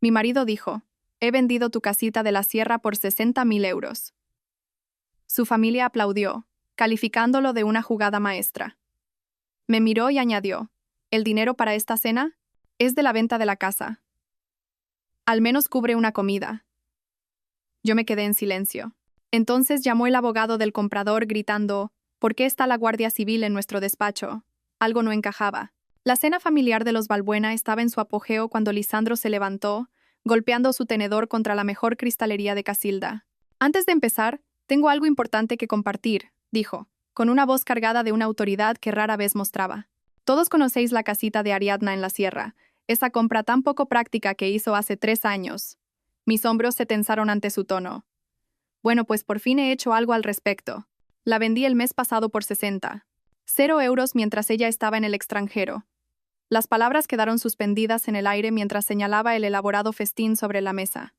Mi marido dijo, he vendido tu casita de la sierra por 60.000 euros. Su familia aplaudió, calificándolo de una jugada maestra. Me miró y añadió, ¿el dinero para esta cena? Es de la venta de la casa. Al menos cubre una comida. Yo me quedé en silencio. Entonces llamó el abogado del comprador gritando, ¿por qué está la Guardia Civil en nuestro despacho? Algo no encajaba. La cena familiar de los Balbuena estaba en su apogeo cuando Lisandro se levantó, golpeando su tenedor contra la mejor cristalería de Casilda. Antes de empezar, tengo algo importante que compartir, dijo, con una voz cargada de una autoridad que rara vez mostraba. Todos conocéis la casita de Ariadna en la sierra, esa compra tan poco práctica que hizo hace 3 años. Mis hombros se tensaron ante su tono. Bueno, pues por fin he hecho algo al respecto. La vendí el mes pasado por 60. 0 euros mientras ella estaba en el extranjero. Las palabras quedaron suspendidas en el aire mientras señalaba el elaborado festín sobre la mesa.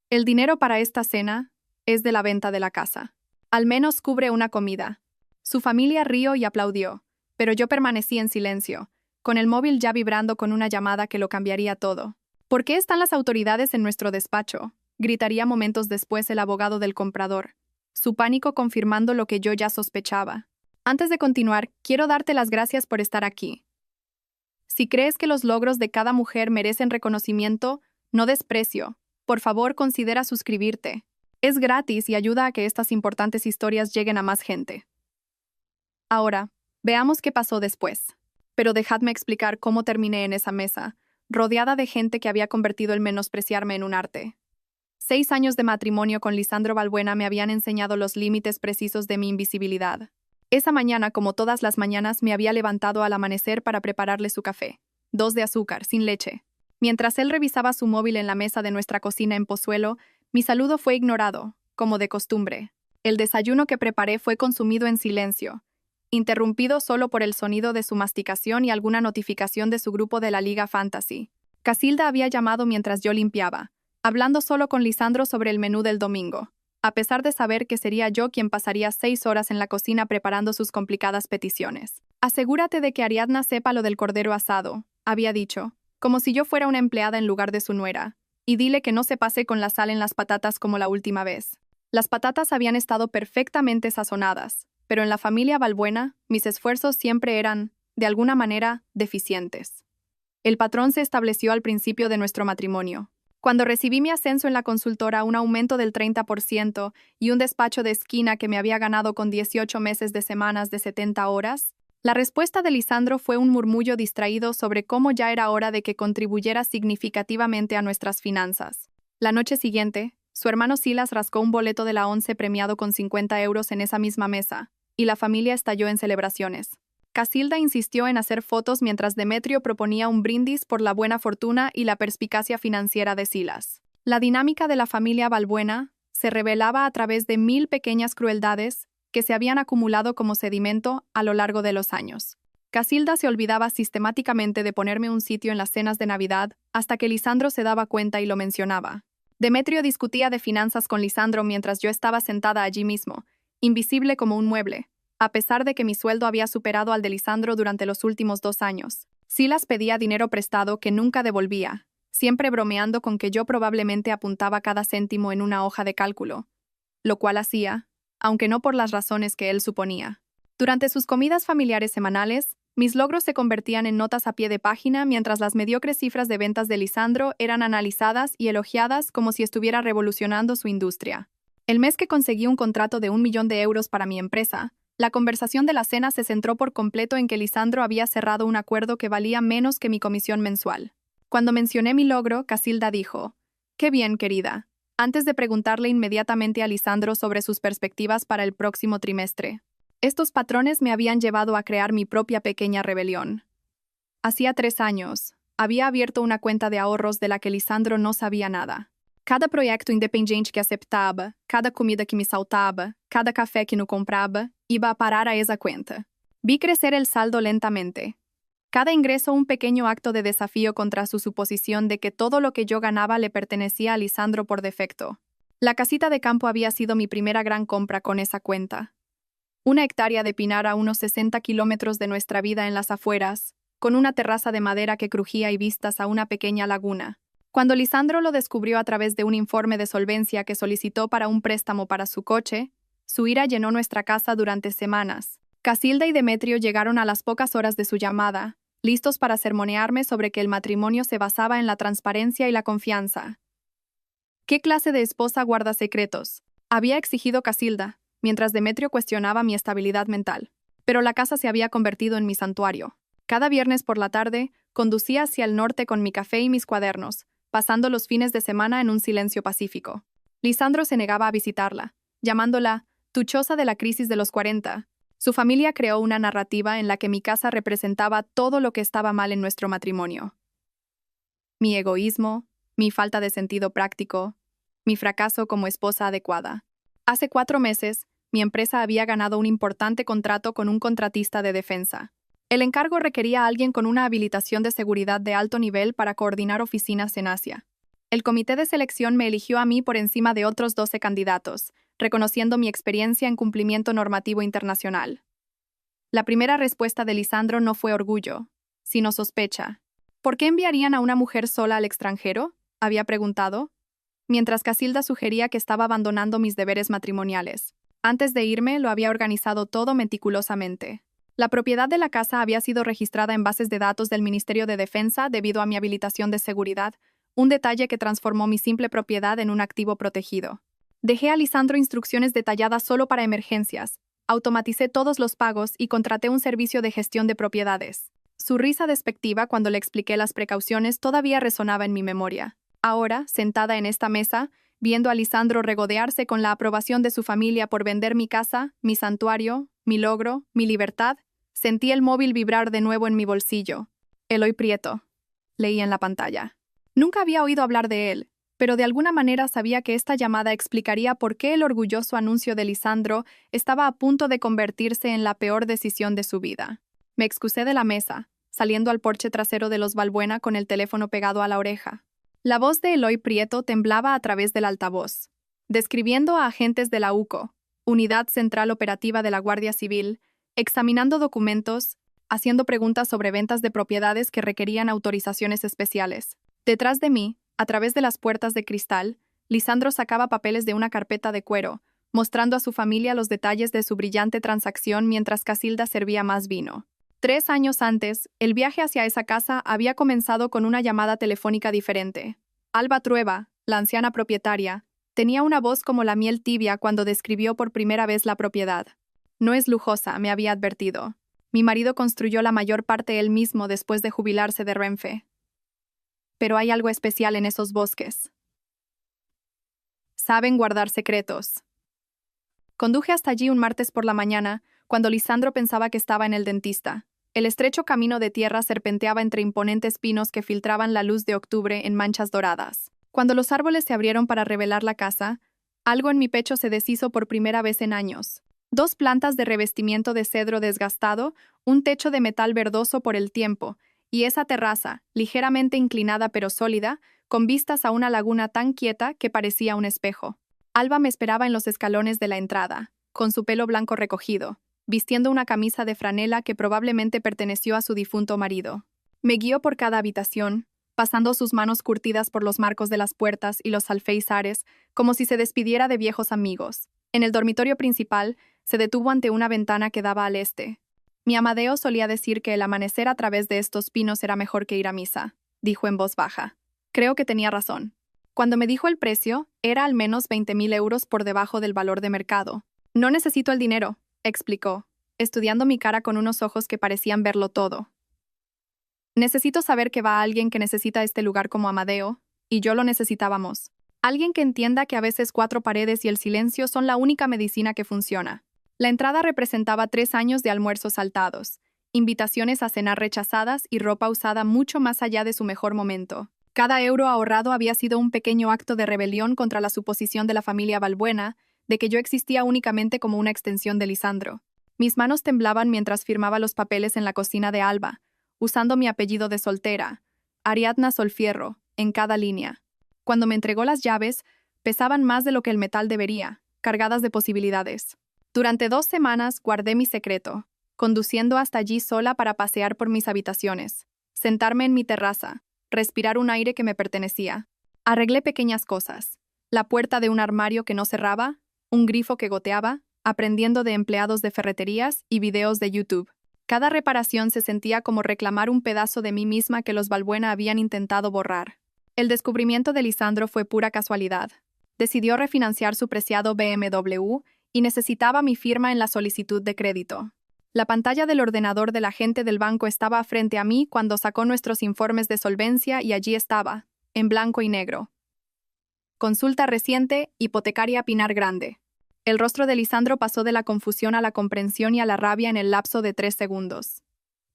El dinero para esta cena es de la venta de la casa. Al menos cubre una comida. Su familia rió y aplaudió, pero yo permanecí en silencio, con el móvil ya vibrando con una llamada que lo cambiaría todo. ¿Por qué están las autoridades en nuestro despacho?, gritaría momentos después el abogado del comprador, su pánico confirmando lo que yo ya sospechaba. Antes de continuar, quiero darte las gracias por estar aquí. Si crees que los logros de cada mujer merecen reconocimiento, no desprecio. Por favor, considera suscribirte. Es gratis y ayuda a que estas importantes historias lleguen a más gente. Ahora, veamos qué pasó después. Pero dejadme explicar cómo terminé en esa mesa, rodeada de gente que había convertido el menospreciarme en un arte. 6 años de matrimonio con Lisandro Balbuena me habían enseñado los límites precisos de mi invisibilidad. Esa mañana, como todas las mañanas, me había levantado al amanecer para prepararle su café. 2 de azúcar, sin leche. Mientras él revisaba su móvil en la mesa de nuestra cocina en Pozuelo, mi saludo fue ignorado, como de costumbre. El desayuno que preparé fue consumido en silencio, interrumpido solo por el sonido de su masticación y alguna notificación de su grupo de la Liga Fantasy. Casilda había llamado mientras yo limpiaba, hablando solo con Lisandro sobre el menú del domingo, a pesar de saber que sería yo quien pasaría 6 horas en la cocina preparando sus complicadas peticiones. Asegúrate de que Ariadna sepa lo del cordero asado, había dicho, como si yo fuera una empleada en lugar de su nuera, y dile que no se pase con la sal en las patatas como la última vez. Las patatas habían estado perfectamente sazonadas, pero en la familia Balbuena, mis esfuerzos siempre eran, de alguna manera, deficientes. El patrón se estableció al principio de nuestro matrimonio. Cuando recibí mi ascenso en la consultora, un aumento del 30% y un despacho de esquina que me había ganado con 18 meses de semanas de 70 horas, la respuesta de Lisandro fue un murmullo distraído sobre cómo ya era hora de que contribuyera significativamente a nuestras finanzas. La noche siguiente, su hermano Silas rascó un boleto de la ONCE premiado con 50 euros en esa misma mesa, y la familia estalló en celebraciones. Casilda insistió en hacer fotos mientras Demetrio proponía un brindis por la buena fortuna y la perspicacia financiera de Silas. La dinámica de la familia Balbuena se revelaba a través de 1000 pequeñas crueldades que se habían acumulado como sedimento a lo largo de los años. Casilda se olvidaba sistemáticamente de ponerme un sitio en las cenas de Navidad hasta que Lisandro se daba cuenta y lo mencionaba. Demetrio discutía de finanzas con Lisandro mientras yo estaba sentada allí mismo, invisible como un mueble, a pesar de que mi sueldo había superado al de Lisandro durante los últimos 2 años. Silas pedía dinero prestado que nunca devolvía, siempre bromeando con que yo probablemente apuntaba cada céntimo en una hoja de cálculo, lo cual hacía, aunque no por las razones que él suponía. Durante sus comidas familiares semanales, mis logros se convertían en notas a pie de página mientras las mediocres cifras de ventas de Lisandro eran analizadas y elogiadas como si estuviera revolucionando su industria. El mes que conseguí un contrato de 1 millón de euros para mi empresa, la conversación de la cena se centró por completo en que Lisandro había cerrado un acuerdo que valía menos que mi comisión mensual. Cuando mencioné mi logro, Casilda dijo, «Qué bien, querida», antes de preguntarle inmediatamente a Lisandro sobre sus perspectivas para el próximo trimestre. Estos patrones me habían llevado a crear mi propia pequeña rebelión. Hacía 3 años, había abierto una cuenta de ahorros de la que Lisandro no sabía nada. Cada proyecto independiente que aceptaba, cada comida que me saltaba, cada café que no compraba, iba a parar a esa cuenta. Vi crecer el saldo lentamente. Cada ingreso un pequeño acto de desafío contra su suposición de que todo lo que yo ganaba le pertenecía a Lisandro por defecto. La casita de campo había sido mi primera gran compra con esa cuenta. Una hectárea de pinar a unos 60 kilómetros de nuestra vida en las afueras, con una terraza de madera que crujía y vistas a una pequeña laguna. Cuando Lisandro lo descubrió a través de un informe de solvencia que solicitó para un préstamo para su coche, su ira llenó nuestra casa durante semanas. Casilda y Demetrio llegaron a las pocas horas de su llamada, listos para sermonearme sobre que el matrimonio se basaba en la transparencia y la confianza. ¿Qué clase de esposa guarda secretos?, había exigido Casilda, mientras Demetrio cuestionaba mi estabilidad mental. Pero la casa se había convertido en mi santuario. Cada viernes por la tarde, conducía hacia el norte con mi café y mis cuadernos, pasando los fines de semana en un silencio pacífico. Lisandro se negaba a visitarla, llamándola «tu choza de la crisis de los 40». Su familia creó una narrativa en la que mi casa representaba todo lo que estaba mal en nuestro matrimonio. Mi egoísmo, mi falta de sentido práctico, mi fracaso como esposa adecuada. Hace 4 meses, mi empresa había ganado un importante contrato con un contratista de defensa. El encargo requería a alguien con una habilitación de seguridad de alto nivel para coordinar oficinas en Asia. El comité de selección me eligió a mí por encima de otros 12 candidatos, reconociendo mi experiencia en cumplimiento normativo internacional. La primera respuesta de Lisandro no fue orgullo, sino sospecha. ¿Por qué enviarían a una mujer sola al extranjero?, había preguntado, mientras Casilda sugería que estaba abandonando mis deberes matrimoniales. Antes de irme, lo había organizado todo meticulosamente. La propiedad de la casa había sido registrada en bases de datos del Ministerio de Defensa debido a mi habilitación de seguridad, un detalle que transformó mi simple propiedad en un activo protegido. Dejé a Lisandro instrucciones detalladas solo para emergencias, automaticé todos los pagos y contraté un servicio de gestión de propiedades. Su risa despectiva cuando le expliqué las precauciones todavía resonaba en mi memoria. Ahora, sentada en esta mesa, viendo a Lisandro regodearse con la aprobación de su familia por vender mi casa, mi santuario, mi logro, mi libertad, sentí el móvil vibrar de nuevo en mi bolsillo. Eloy Prieto, leí en la pantalla. Nunca había oído hablar de él, pero de alguna manera sabía que esta llamada explicaría por qué el orgulloso anuncio de Lisandro estaba a punto de convertirse en la peor decisión de su vida. Me excusé de la mesa, saliendo al porche trasero de los Balbuena con el teléfono pegado a la oreja. La voz de Eloy Prieto temblaba a través del altavoz. Describiendo a agentes de la UCO, Unidad Central Operativa de la Guardia Civil, examinando documentos, haciendo preguntas sobre ventas de propiedades que requerían autorizaciones especiales. Detrás de mí, a través de las puertas de cristal, Lisandro sacaba papeles de una carpeta de cuero, mostrando a su familia los detalles de su brillante transacción mientras Casilda servía más vino. 3 años antes, el viaje hacia esa casa había comenzado con una llamada telefónica diferente. Alba Trueba, la anciana propietaria, tenía una voz como la miel tibia cuando describió por primera vez la propiedad. No es lujosa, me había advertido. Mi marido construyó la mayor parte él mismo después de jubilarse de Renfe. Pero hay algo especial en esos bosques. Saben guardar secretos. Conduje hasta allí un martes por la mañana, cuando Lisandro pensaba que estaba en el dentista. El estrecho camino de tierra serpenteaba entre imponentes pinos que filtraban la luz de octubre en manchas doradas. Cuando los árboles se abrieron para revelar la casa, algo en mi pecho se deshizo por primera vez en años. 2 plantas de revestimiento de cedro desgastado, un techo de metal verdoso por el tiempo, y esa terraza, ligeramente inclinada pero sólida, con vistas a una laguna tan quieta que parecía un espejo. Alba me esperaba en los escalones de la entrada, con su pelo blanco recogido, vistiendo una camisa de franela que probablemente perteneció a su difunto marido. Me guió por cada habitación, pasando sus manos curtidas por los marcos de las puertas y los alféizares, como si se despidiera de viejos amigos. En el dormitorio principal, se detuvo ante una ventana que daba al este. Mi Amadeo solía decir que el amanecer a través de estos pinos era mejor que ir a misa, dijo en voz baja. Creo que tenía razón. Cuando me dijo el precio, era al menos 20.000 euros por debajo del valor de mercado. No necesito el dinero, explicó, estudiando mi cara con unos ojos que parecían verlo todo. Necesito saber que va alguien que necesita este lugar como Amadeo, y yo lo necesitábamos. Alguien que entienda que a veces 4 paredes y el silencio son la única medicina que funciona. La entrada representaba 3 años de almuerzos saltados, invitaciones a cenar rechazadas y ropa usada mucho más allá de su mejor momento. Cada euro ahorrado había sido un pequeño acto de rebelión contra la suposición de la familia Balbuena de que yo existía únicamente como una extensión de Lisandro. Mis manos temblaban mientras firmaba los papeles en la cocina de Alba, usando mi apellido de soltera, Ariadna Solfierro, en cada línea. Cuando me entregó las llaves, pesaban más de lo que el metal debería, cargadas de posibilidades. Durante 2 semanas guardé mi secreto, conduciendo hasta allí sola para pasear por mis habitaciones, sentarme en mi terraza, respirar un aire que me pertenecía. Arreglé pequeñas cosas. La puerta de un armario que no cerraba, un grifo que goteaba, aprendiendo de empleados de ferreterías y videos de YouTube. Cada reparación se sentía como reclamar un pedazo de mí misma que los Balbuena habían intentado borrar. El descubrimiento de Lisandro fue pura casualidad. Decidió refinanciar su preciado BMW y necesitaba mi firma en la solicitud de crédito. La pantalla del ordenador del agente del banco estaba frente a mí cuando sacó nuestros informes de solvencia y allí estaba, en blanco y negro. Consulta reciente, hipotecaria Pinar Grande. El rostro de Lisandro pasó de la confusión a la comprensión y a la rabia en el lapso de 3 segundos.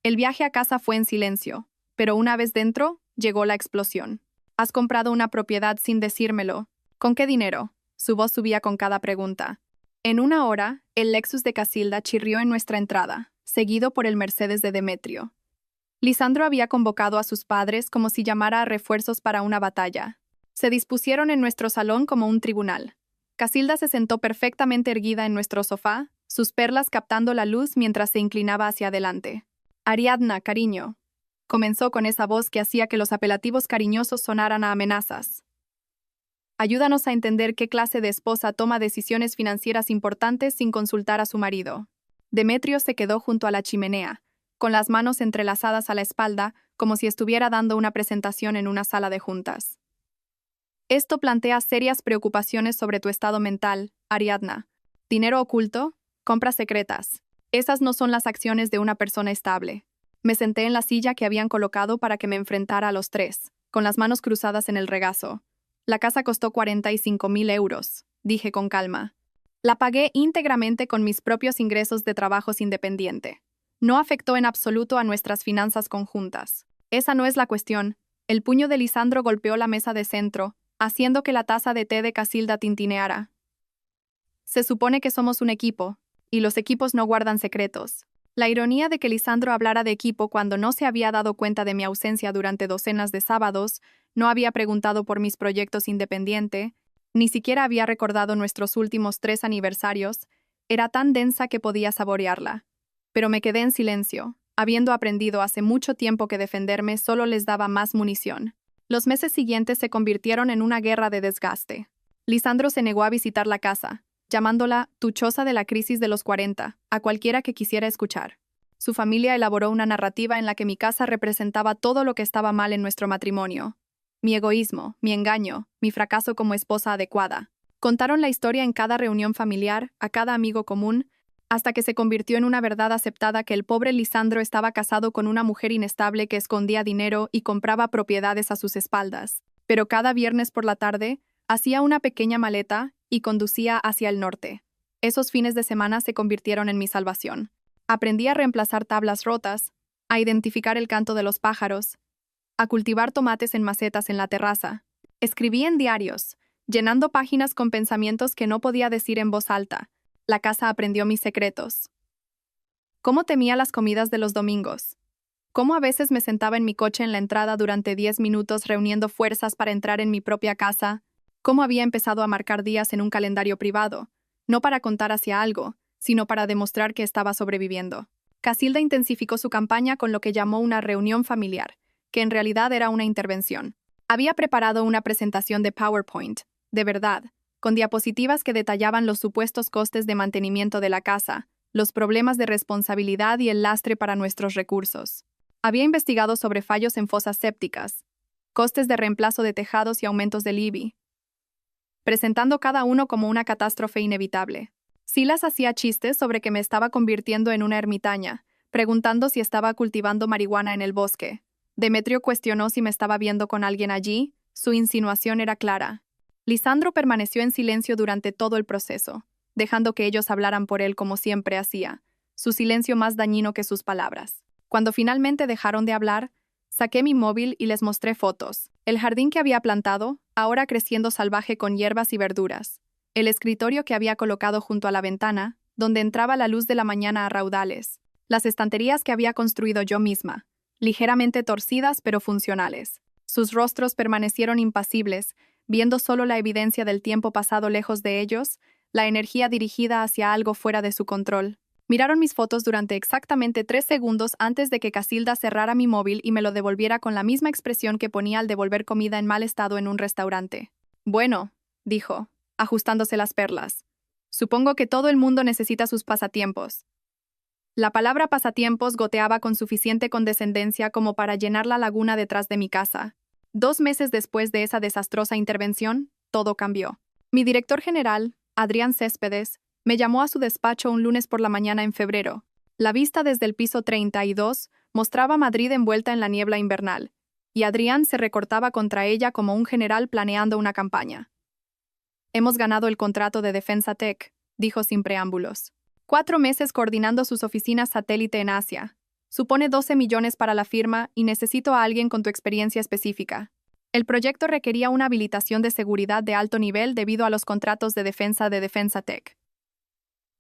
El viaje a casa fue en silencio, pero una vez dentro, llegó la explosión. ¿Has comprado una propiedad sin decírmelo? ¿Con qué dinero? Su voz subía con cada pregunta. En una hora, el Lexus de Casilda chirrió en nuestra entrada, seguido por el Mercedes de Demetrio. Lisandro había convocado a sus padres como si llamara a refuerzos para una batalla. Se dispusieron en nuestro salón como un tribunal. Casilda se sentó perfectamente erguida en nuestro sofá, sus perlas captando la luz mientras se inclinaba hacia adelante. Ariadna, cariño. Comenzó con esa voz que hacía que los apelativos cariñosos sonaran a amenazas. Ayúdanos a entender qué clase de esposa toma decisiones financieras importantes sin consultar a su marido. Demetrio se quedó junto a la chimenea, con las manos entrelazadas a la espalda, como si estuviera dando una presentación en una sala de juntas. Esto plantea serias preocupaciones sobre tu estado mental, Ariadna. Dinero oculto, compras secretas. Esas no son las acciones de una persona estable. Me senté en la silla que habían colocado para que me enfrentara a los tres, con las manos cruzadas en el regazo. La casa costó 45.000 euros, dije con calma. La pagué íntegramente con mis propios ingresos de trabajos independiente. No afectó en absoluto a nuestras finanzas conjuntas. Esa no es la cuestión. El puño de Lisandro golpeó la mesa de centro, haciendo que la taza de té de Casilda tintineara. Se supone que somos un equipo, y los equipos no guardan secretos. La ironía de que Lisandro hablara de equipo cuando no se había dado cuenta de mi ausencia durante docenas de sábados, no había preguntado por mis proyectos independiente, ni siquiera había recordado nuestros últimos 3 aniversarios, era tan densa que podía saborearla. Pero me quedé en silencio, habiendo aprendido hace mucho tiempo que defenderme solo les daba más munición. Los meses siguientes se convirtieron en una guerra de desgaste. Lisandro se negó a visitar la casa, llamándola «tu choza de la crisis de los 40», a cualquiera que quisiera escuchar. Su familia elaboró una narrativa en la que mi casa representaba todo lo que estaba mal en nuestro matrimonio. Mi egoísmo, mi engaño, mi fracaso como esposa adecuada. Contaron la historia en cada reunión familiar, a cada amigo común, hasta que se convirtió en una verdad aceptada que el pobre Lisandro estaba casado con una mujer inestable que escondía dinero y compraba propiedades a sus espaldas. Pero cada viernes por la tarde, hacía una pequeña maleta y conducía hacia el norte. Esos fines de semana se convirtieron en mi salvación. Aprendí a reemplazar tablas rotas, a identificar el canto de los pájaros, a cultivar tomates en macetas en la terraza. Escribí en diarios, llenando páginas con pensamientos que no podía decir en voz alta. La casa aprendió mis secretos. Cómo temía las comidas de los domingos. Cómo a veces me sentaba en mi coche en la entrada durante 10 minutos reuniendo fuerzas para entrar en mi propia casa. Cómo había empezado a marcar días en un calendario privado, no para contar hacia algo, sino para demostrar que estaba sobreviviendo. Casilda intensificó su campaña con lo que llamó una reunión familiar, que en realidad era una intervención. Había preparado una presentación de PowerPoint, de verdad, con diapositivas que detallaban los supuestos costes de mantenimiento de la casa, los problemas de responsabilidad y el lastre para nuestros recursos. Había investigado sobre fallos en fosas sépticas, costes de reemplazo de tejados y aumentos del IBI, presentando cada uno como una catástrofe inevitable. Silas hacía chistes sobre que me estaba convirtiendo en una ermitaña, preguntando si estaba cultivando marihuana en el bosque. Demetrio cuestionó si me estaba viendo con alguien allí, su insinuación era clara. Lisandro permaneció en silencio durante todo el proceso, dejando que ellos hablaran por él como siempre hacía, su silencio más dañino que sus palabras. Cuando finalmente dejaron de hablar, saqué mi móvil y les mostré fotos. El jardín que había plantado, ahora creciendo salvaje con hierbas y verduras. El escritorio que había colocado junto a la ventana, donde entraba la luz de la mañana a raudales. Las estanterías que había construido yo misma, ligeramente torcidas pero funcionales. Sus rostros permanecieron impasibles, viendo solo la evidencia del tiempo pasado lejos de ellos, la energía dirigida hacia algo fuera de su control. Miraron mis fotos durante exactamente 3 segundos antes de que Casilda cerrara mi móvil y me lo devolviera con la misma expresión que ponía al devolver comida en mal estado en un restaurante. Bueno, dijo, ajustándose las perlas. Supongo que todo el mundo necesita sus pasatiempos. La palabra pasatiempos goteaba con suficiente condescendencia como para llenar la laguna detrás de mi casa. 2 meses después de esa desastrosa intervención, todo cambió. Mi director general, Adrián Céspedes, me llamó a su despacho un lunes por la mañana en febrero. La vista desde el piso 32 mostraba Madrid envuelta en la niebla invernal, y Adrián se recortaba contra ella como un general planeando una campaña. Hemos ganado el contrato de Defensa Tech, dijo sin preámbulos. 4 meses coordinando sus oficinas satélite en Asia. Supone 12 millones para la firma y necesito a alguien con tu experiencia específica. El proyecto requería una habilitación de seguridad de alto nivel debido a los contratos de Defensa Tech.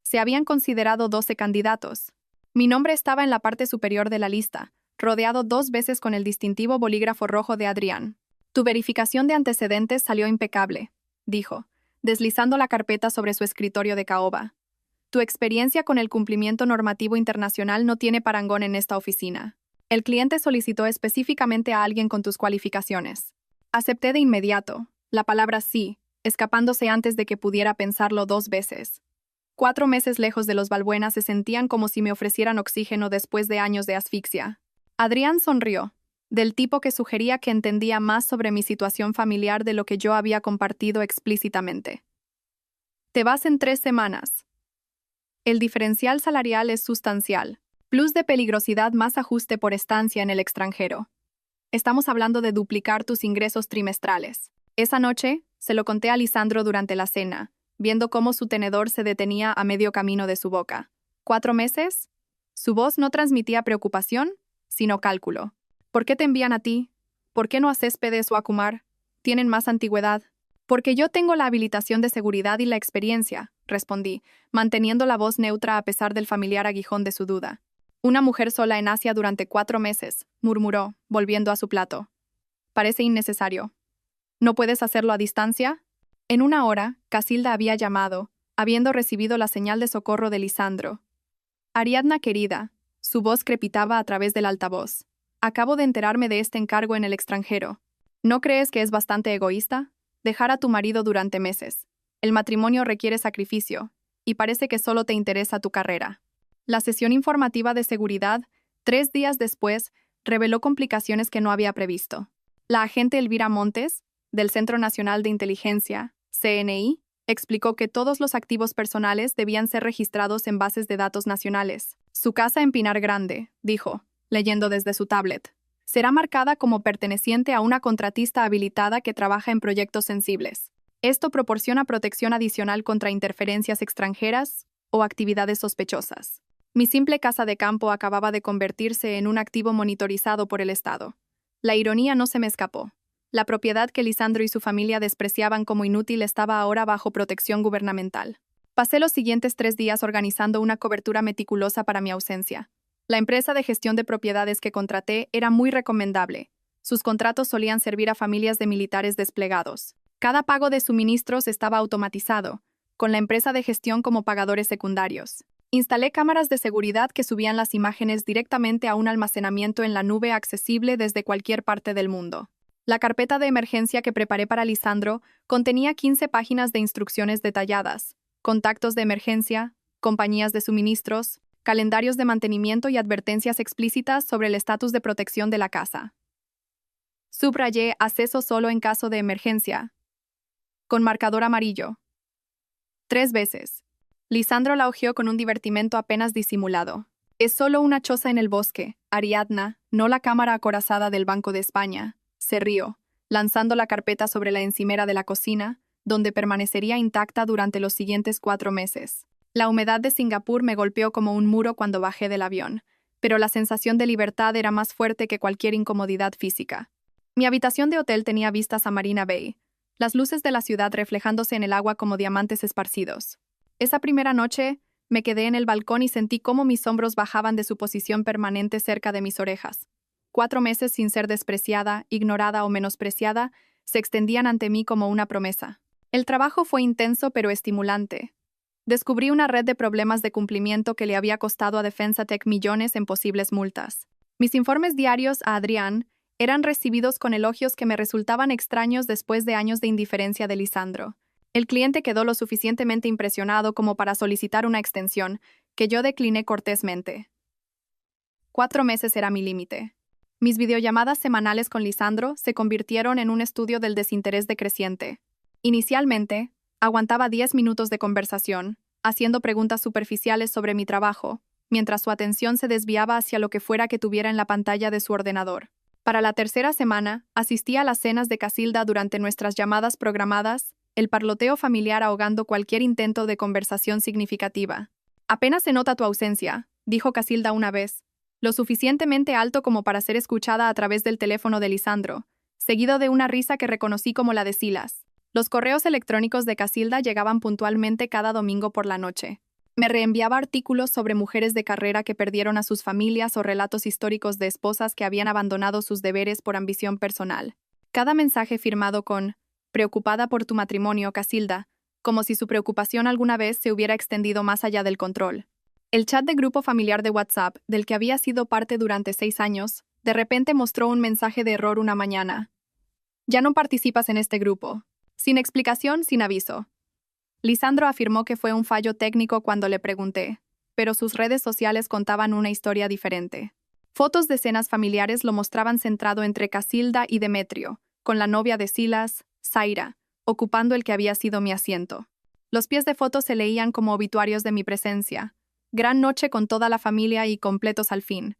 Se habían considerado 12 candidatos. Mi nombre estaba en la parte superior de la lista, rodeado 2 veces con el distintivo bolígrafo rojo de Adrián. Tu verificación de antecedentes salió impecable, dijo, deslizando la carpeta sobre su escritorio de caoba. Tu experiencia con el cumplimiento normativo internacional no tiene parangón en esta oficina. El cliente solicitó específicamente a alguien con tus cualificaciones. Acepté de inmediato, la palabra sí, escapándose antes de que pudiera pensarlo 2 veces. 4 meses lejos de los Balbuena se sentían como si me ofrecieran oxígeno después de años de asfixia. Adrián sonrió, del tipo que sugería que entendía más sobre mi situación familiar de lo que yo había compartido explícitamente. Te vas en 3 semanas. El diferencial salarial es sustancial, plus de peligrosidad más ajuste por estancia en el extranjero. Estamos hablando de duplicar tus ingresos trimestrales. Esa noche, se lo conté a Lisandro durante la cena, viendo cómo su tenedor se detenía a medio camino de su boca. 4 meses. Su voz no transmitía preocupación, sino cálculo. ¿Por qué te envían a ti? ¿Por qué no a Céspedes o a Kumar? ¿Tienen más antigüedad? Porque yo tengo la habilitación de seguridad y la experiencia, respondí, manteniendo la voz neutra a pesar del familiar aguijón de su duda. Una mujer sola en Asia durante 4 meses, murmuró, volviendo a su plato. Parece innecesario. ¿No puedes hacerlo a distancia? En 1 hora, Casilda había llamado, habiendo recibido la señal de socorro de Lisandro. Ariadna querida, su voz crepitaba a través del altavoz. Acabo de enterarme de este encargo en el extranjero. ¿No crees que es bastante egoísta? Dejar a tu marido durante meses. El matrimonio requiere sacrificio, y parece que solo te interesa tu carrera. La sesión informativa de seguridad, 3 días después, reveló complicaciones que no había previsto. La agente Elvira Montes, del Centro Nacional de Inteligencia, CNI, explicó que todos los activos personales debían ser registrados en bases de datos nacionales. Su casa en Pinar Grande, dijo, leyendo desde su tablet, será marcada como perteneciente a una contratista habilitada que trabaja en proyectos sensibles. Esto proporciona protección adicional contra interferencias extranjeras o actividades sospechosas. Mi simple casa de campo acababa de convertirse en un activo monitorizado por el Estado. La ironía no se me escapó. La propiedad que Lisandro y su familia despreciaban como inútil estaba ahora bajo protección gubernamental. Pasé los siguientes 3 días organizando una cobertura meticulosa para mi ausencia. La empresa de gestión de propiedades que contraté era muy recomendable. Sus contratos solían servir a familias de militares desplegados. Cada pago de suministros estaba automatizado, con la empresa de gestión como pagadores secundarios. Instalé cámaras de seguridad que subían las imágenes directamente a un almacenamiento en la nube accesible desde cualquier parte del mundo. La carpeta de emergencia que preparé para Lisandro contenía 15 páginas de instrucciones detalladas, contactos de emergencia, compañías de suministros, calendarios de mantenimiento y advertencias explícitas sobre el estatus de protección de la casa. Subrayé acceso solo en caso de emergencia, con marcador amarillo. 3 veces. Lisandro la hojeó con un divertimento apenas disimulado. Es solo una choza en el bosque, Ariadna, no la cámara acorazada del Banco de España. Se rió, lanzando la carpeta sobre la encimera de la cocina, donde permanecería intacta durante los siguientes 4 meses. La humedad de Singapur me golpeó como un muro cuando bajé del avión, pero la sensación de libertad era más fuerte que cualquier incomodidad física. Mi habitación de hotel tenía vistas a Marina Bay, las luces de la ciudad reflejándose en el agua como diamantes esparcidos. Esa primera noche, me quedé en el balcón y sentí cómo mis hombros bajaban de su posición permanente cerca de mis orejas. 4 meses sin ser despreciada, ignorada o menospreciada, se extendían ante mí como una promesa. El trabajo fue intenso pero estimulante. Descubrí una red de problemas de cumplimiento que le había costado a Defensa Tech millones en posibles multas. Mis informes diarios a Adrián eran recibidos con elogios que me resultaban extraños después de años de indiferencia de Lisandro. El cliente quedó lo suficientemente impresionado como para solicitar una extensión, que yo decliné cortésmente. 4 meses era mi límite. Mis videollamadas semanales con Lisandro se convirtieron en un estudio del desinterés decreciente. Inicialmente, aguantaba 10 minutos de conversación, haciendo preguntas superficiales sobre mi trabajo, mientras su atención se desviaba hacia lo que fuera que tuviera en la pantalla de su ordenador. Para la tercera semana, asistí a las cenas de Casilda durante nuestras llamadas programadas, el parloteo familiar ahogando cualquier intento de conversación significativa. «Apenas se nota tu ausencia», dijo Casilda una vez, lo suficientemente alto como para ser escuchada a través del teléfono de Lisandro, seguido de una risa que reconocí como la de Silas. Los correos electrónicos de Casilda llegaban puntualmente cada domingo por la noche. Me reenviaba artículos sobre mujeres de carrera que perdieron a sus familias o relatos históricos de esposas que habían abandonado sus deberes por ambición personal. Cada mensaje firmado con «Preocupada por tu matrimonio, Casilda», como si su preocupación alguna vez se hubiera extendido más allá del control. El chat de grupo familiar de WhatsApp, del que había sido parte durante 6 años, de repente mostró un mensaje de error una mañana. «Ya no participas en este grupo». Sin explicación, sin aviso. Lisandro afirmó que fue un fallo técnico cuando le pregunté, pero sus redes sociales contaban una historia diferente. Fotos de cenas familiares lo mostraban centrado entre Casilda y Demetrio, con la novia de Silas, Zaira, ocupando el que había sido mi asiento. Los pies de fotos se leían como obituarios de mi presencia. Gran noche con toda la familia y completos al fin.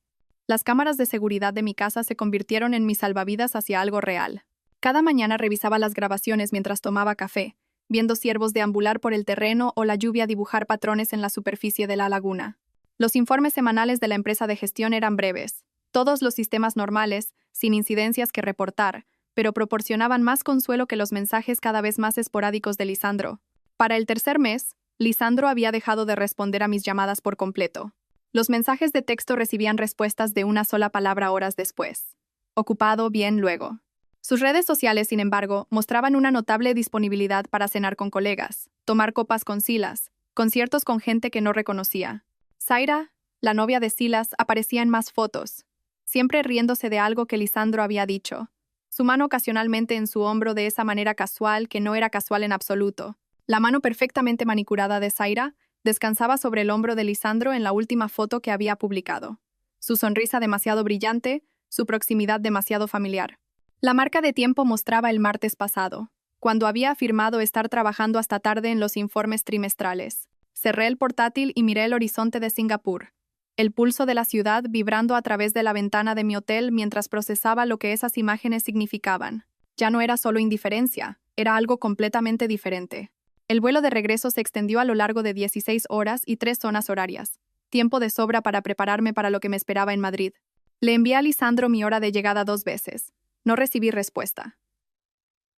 Las cámaras de seguridad de mi casa se convirtieron en mis salvavidas hacia algo real. Cada mañana revisaba las grabaciones mientras tomaba café, viendo ciervos deambular por el terreno o la lluvia dibujar patrones en la superficie de la laguna. Los informes semanales de la empresa de gestión eran breves, todos los sistemas normales, sin incidencias que reportar, pero proporcionaban más consuelo que los mensajes cada vez más esporádicos de Lisandro. Para el tercer mes, Lisandro había dejado de responder a mis llamadas por completo. Los mensajes de texto recibían respuestas de una sola palabra horas después. Ocupado, bien, luego. Sus redes sociales, sin embargo, mostraban una notable disponibilidad para cenar con colegas, tomar copas con Silas, conciertos con gente que no reconocía. Zaira, la novia de Silas, aparecía en más fotos, siempre riéndose de algo que Lisandro había dicho, su mano ocasionalmente en su hombro de esa manera casual que no era casual en absoluto. La mano perfectamente manicurada de Zaira descansaba sobre el hombro de Lisandro en la última foto que había publicado. Su sonrisa demasiado brillante, su proximidad demasiado familiar. La marca de tiempo mostraba el martes pasado, cuando había afirmado estar trabajando hasta tarde en los informes trimestrales. Cerré el portátil y miré el horizonte de Singapur, el pulso de la ciudad vibrando a través de la ventana de mi hotel mientras procesaba lo que esas imágenes significaban. Ya no era solo indiferencia, era algo completamente diferente. El vuelo de regreso se extendió a lo largo de 16 horas y 3 zonas horarias, tiempo de sobra para prepararme para lo que me esperaba en Madrid. Le envié a Lisandro mi hora de llegada 2 veces. No recibí respuesta.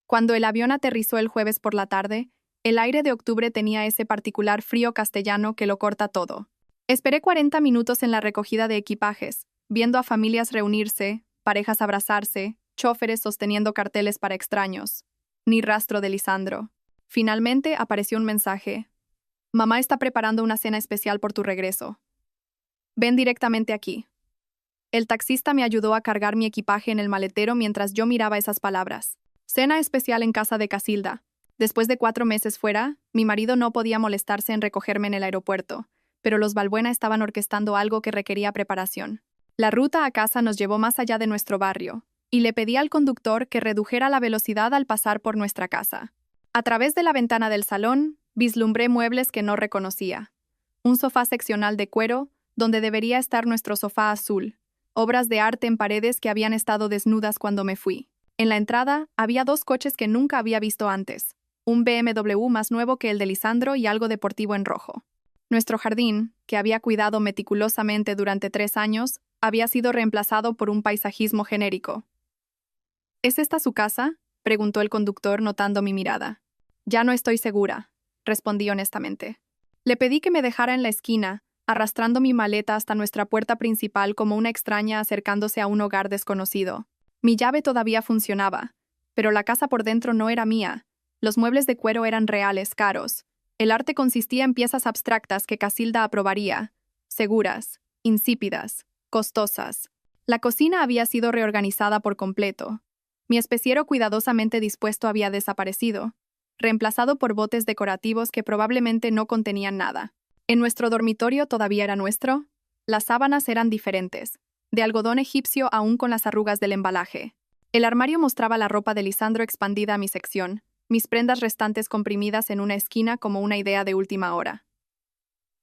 Cuando el avión aterrizó el jueves por la tarde, el aire de octubre tenía ese particular frío castellano que lo corta todo. Esperé 40 minutos en la recogida de equipajes, viendo a familias reunirse, parejas abrazarse, chóferes sosteniendo carteles para extraños. Ni rastro de Lisandro. Finalmente apareció un mensaje. «Mamá está preparando una cena especial por tu regreso. Ven directamente aquí». El taxista me ayudó a cargar mi equipaje en el maletero mientras yo miraba esas palabras. Cena especial en casa de Casilda. Después de 4 meses fuera, mi marido no podía molestarse en recogerme en el aeropuerto, pero los Balbuena estaban orquestando algo que requería preparación. La ruta a casa nos llevó más allá de nuestro barrio, y le pedí al conductor que redujera la velocidad al pasar por nuestra casa. A través de la ventana del salón, vislumbré muebles que no reconocía. Un sofá seccional de cuero, donde debería estar nuestro sofá azul. Obras de arte en paredes que habían estado desnudas cuando me fui. En la entrada había 2 coches que nunca había visto antes. Un BMW más nuevo que el de Lisandro y algo deportivo en rojo. Nuestro jardín, que había cuidado meticulosamente durante 3 años, había sido reemplazado por un paisajismo genérico. ¿Es esta su casa?, preguntó el conductor notando mi mirada. Ya no estoy segura, respondí honestamente. Le pedí que me dejara en la esquina, arrastrando mi maleta hasta nuestra puerta principal como una extraña acercándose a un hogar desconocido. Mi llave todavía funcionaba, pero la casa por dentro no era mía. Los muebles de cuero eran reales, caros, El arte consistía en piezas abstractas que Casilda aprobaría, seguras, insípidas, costosas. La cocina había sido reorganizada por completo. Mi especiero cuidadosamente dispuesto había desaparecido, reemplazado por botes decorativos que probablemente no contenían nada. En nuestro dormitorio todavía era nuestro. Las sábanas eran diferentes, de algodón egipcio aún con las arrugas del embalaje. El armario mostraba la ropa de Lisandro expandida a mi sección, mis prendas restantes comprimidas en una esquina como una idea de última hora.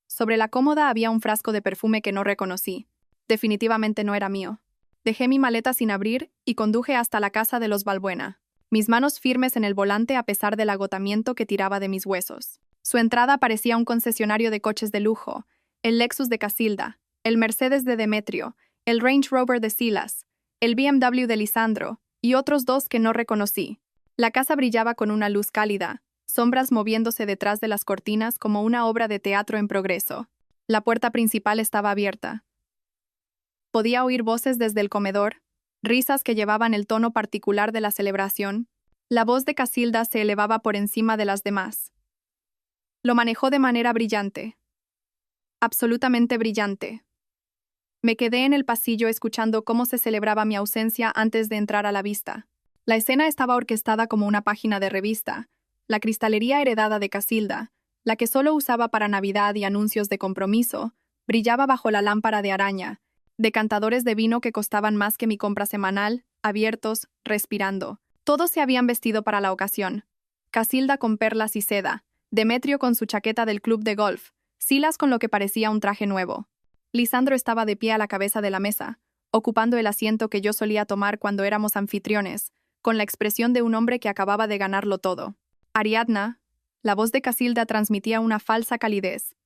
Sobre la cómoda había un frasco de perfume que no reconocí. Definitivamente no era mío. Dejé mi maleta sin abrir y conduje hasta la casa de los Balbuena, mis manos firmes en el volante a pesar del agotamiento que tiraba de mis huesos. Su entrada parecía un concesionario de coches de lujo, el Lexus de Casilda, el Mercedes de Demetrio, el Range Rover de Silas, el BMW de Lisandro y otros dos que no reconocí. La casa brillaba con una luz cálida, sombras moviéndose detrás de las cortinas como una obra de teatro en progreso. La puerta principal estaba abierta. Podía oír voces desde el comedor, risas que llevaban el tono particular de la celebración. La voz de Casilda se elevaba por encima de las demás. Lo manejó de manera brillante. Absolutamente brillante. Me quedé en el pasillo escuchando cómo se celebraba mi ausencia antes de entrar a la vista. La escena estaba orquestada como una página de revista. La cristalería heredada de Casilda, la que solo usaba para Navidad y anuncios de compromiso, brillaba bajo la lámpara de araña, decantadores de vino que costaban más que mi compra semanal, abiertos, respirando. Todos se habían vestido para la ocasión. Casilda con perlas y seda, Demetrio con su chaqueta del club de golf, Silas con lo que parecía un traje nuevo. Lisandro estaba de pie a la cabeza de la mesa, ocupando el asiento que yo solía tomar cuando éramos anfitriones, con la expresión de un hombre que acababa de ganarlo todo. Ariadna, la voz de Casilda transmitía una falsa calidez.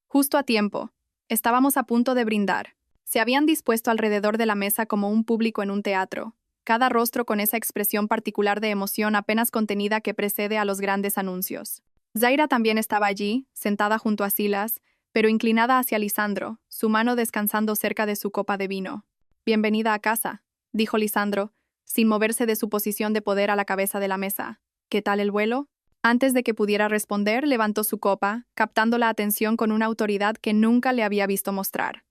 Justo a tiempo. Estábamos a punto de brindar. Se habían dispuesto alrededor de la mesa como un público en un teatro, cada rostro con esa expresión particular de emoción apenas contenida que precede a los grandes anuncios. Zaira también estaba allí, sentada junto a Silas, pero inclinada hacia Lisandro, su mano descansando cerca de su copa de vino. «Bienvenida a casa», dijo Lisandro, sin moverse de su posición de poder a la cabeza de la mesa. «¿Qué tal el vuelo?» Antes de que pudiera responder, levantó su copa, captando la atención con una autoridad que nunca le había visto mostrar.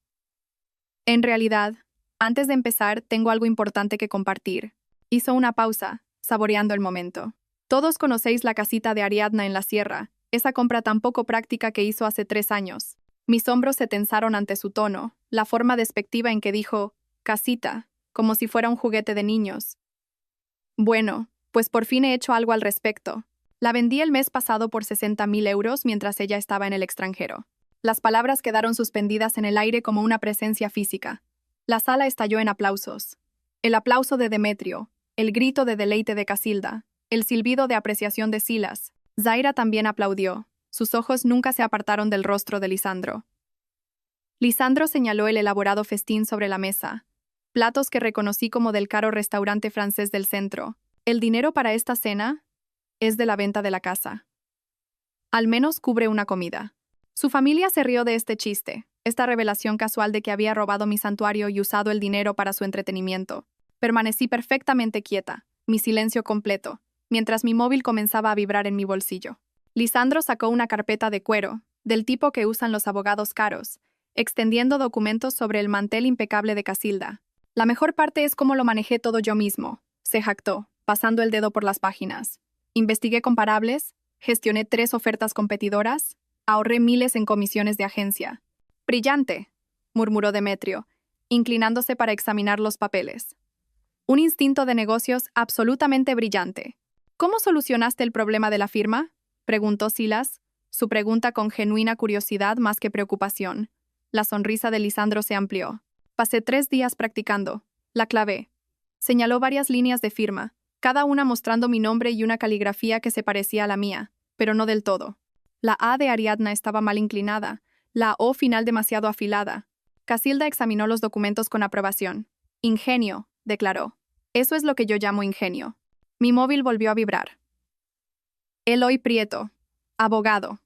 «En realidad, antes de empezar, tengo algo importante que compartir». Hizo una pausa, saboreando el momento. «Todos conocéis la casita de Ariadna en la sierra, esa compra tan poco práctica que hizo hace 3 años. Mis hombros se tensaron ante su tono, la forma despectiva en que dijo «casita», como si fuera un juguete de niños. Bueno, pues por fin he hecho algo al respecto. La vendí el mes pasado por 60.000 euros mientras ella estaba en el extranjero. Las palabras quedaron suspendidas en el aire como una presencia física. La sala estalló en aplausos. El aplauso de Demetrio, el grito de deleite de Casilda, el silbido de apreciación de Silas. Zaira también aplaudió. Sus ojos nunca se apartaron del rostro de Lisandro. Lisandro señaló el elaborado festín sobre la mesa. Platos que reconocí como del caro restaurante francés del centro. El dinero para esta cena es de la venta de la casa. Al menos cubre una comida. Su familia se rió de este chiste, esta revelación casual de que había robado mi santuario y usado el dinero para su entretenimiento. Permanecí perfectamente quieta, mi silencio completo, mientras mi móvil comenzaba a vibrar en mi bolsillo. Lisandro sacó una carpeta de cuero, del tipo que usan los abogados caros, extendiendo documentos sobre el mantel impecable de Casilda. «La mejor parte es cómo lo manejé todo yo mismo», se jactó, pasando el dedo por las páginas. «Investigué comparables, gestioné 3 ofertas competidoras, ahorré miles en comisiones de agencia». «Brillante», murmuró Demetrio, inclinándose para examinar los papeles. «Un instinto de negocios absolutamente brillante. ¿Cómo solucionaste el problema de la firma?», preguntó Silas, su pregunta con genuina curiosidad más que preocupación. La sonrisa de Lisandro se amplió. «Pasé 3 días practicando. La clavé». Señaló varias líneas de firma, cada una mostrando mi nombre y una caligrafía que se parecía a la mía, pero no del todo. La A de Ariadna estaba mal inclinada, la O final demasiado afilada. Casilda examinó los documentos con aprobación. «Ingenio», declaró. «Eso es lo que yo llamo ingenio». Mi móvil volvió a vibrar. Eloy Prieto, abogado.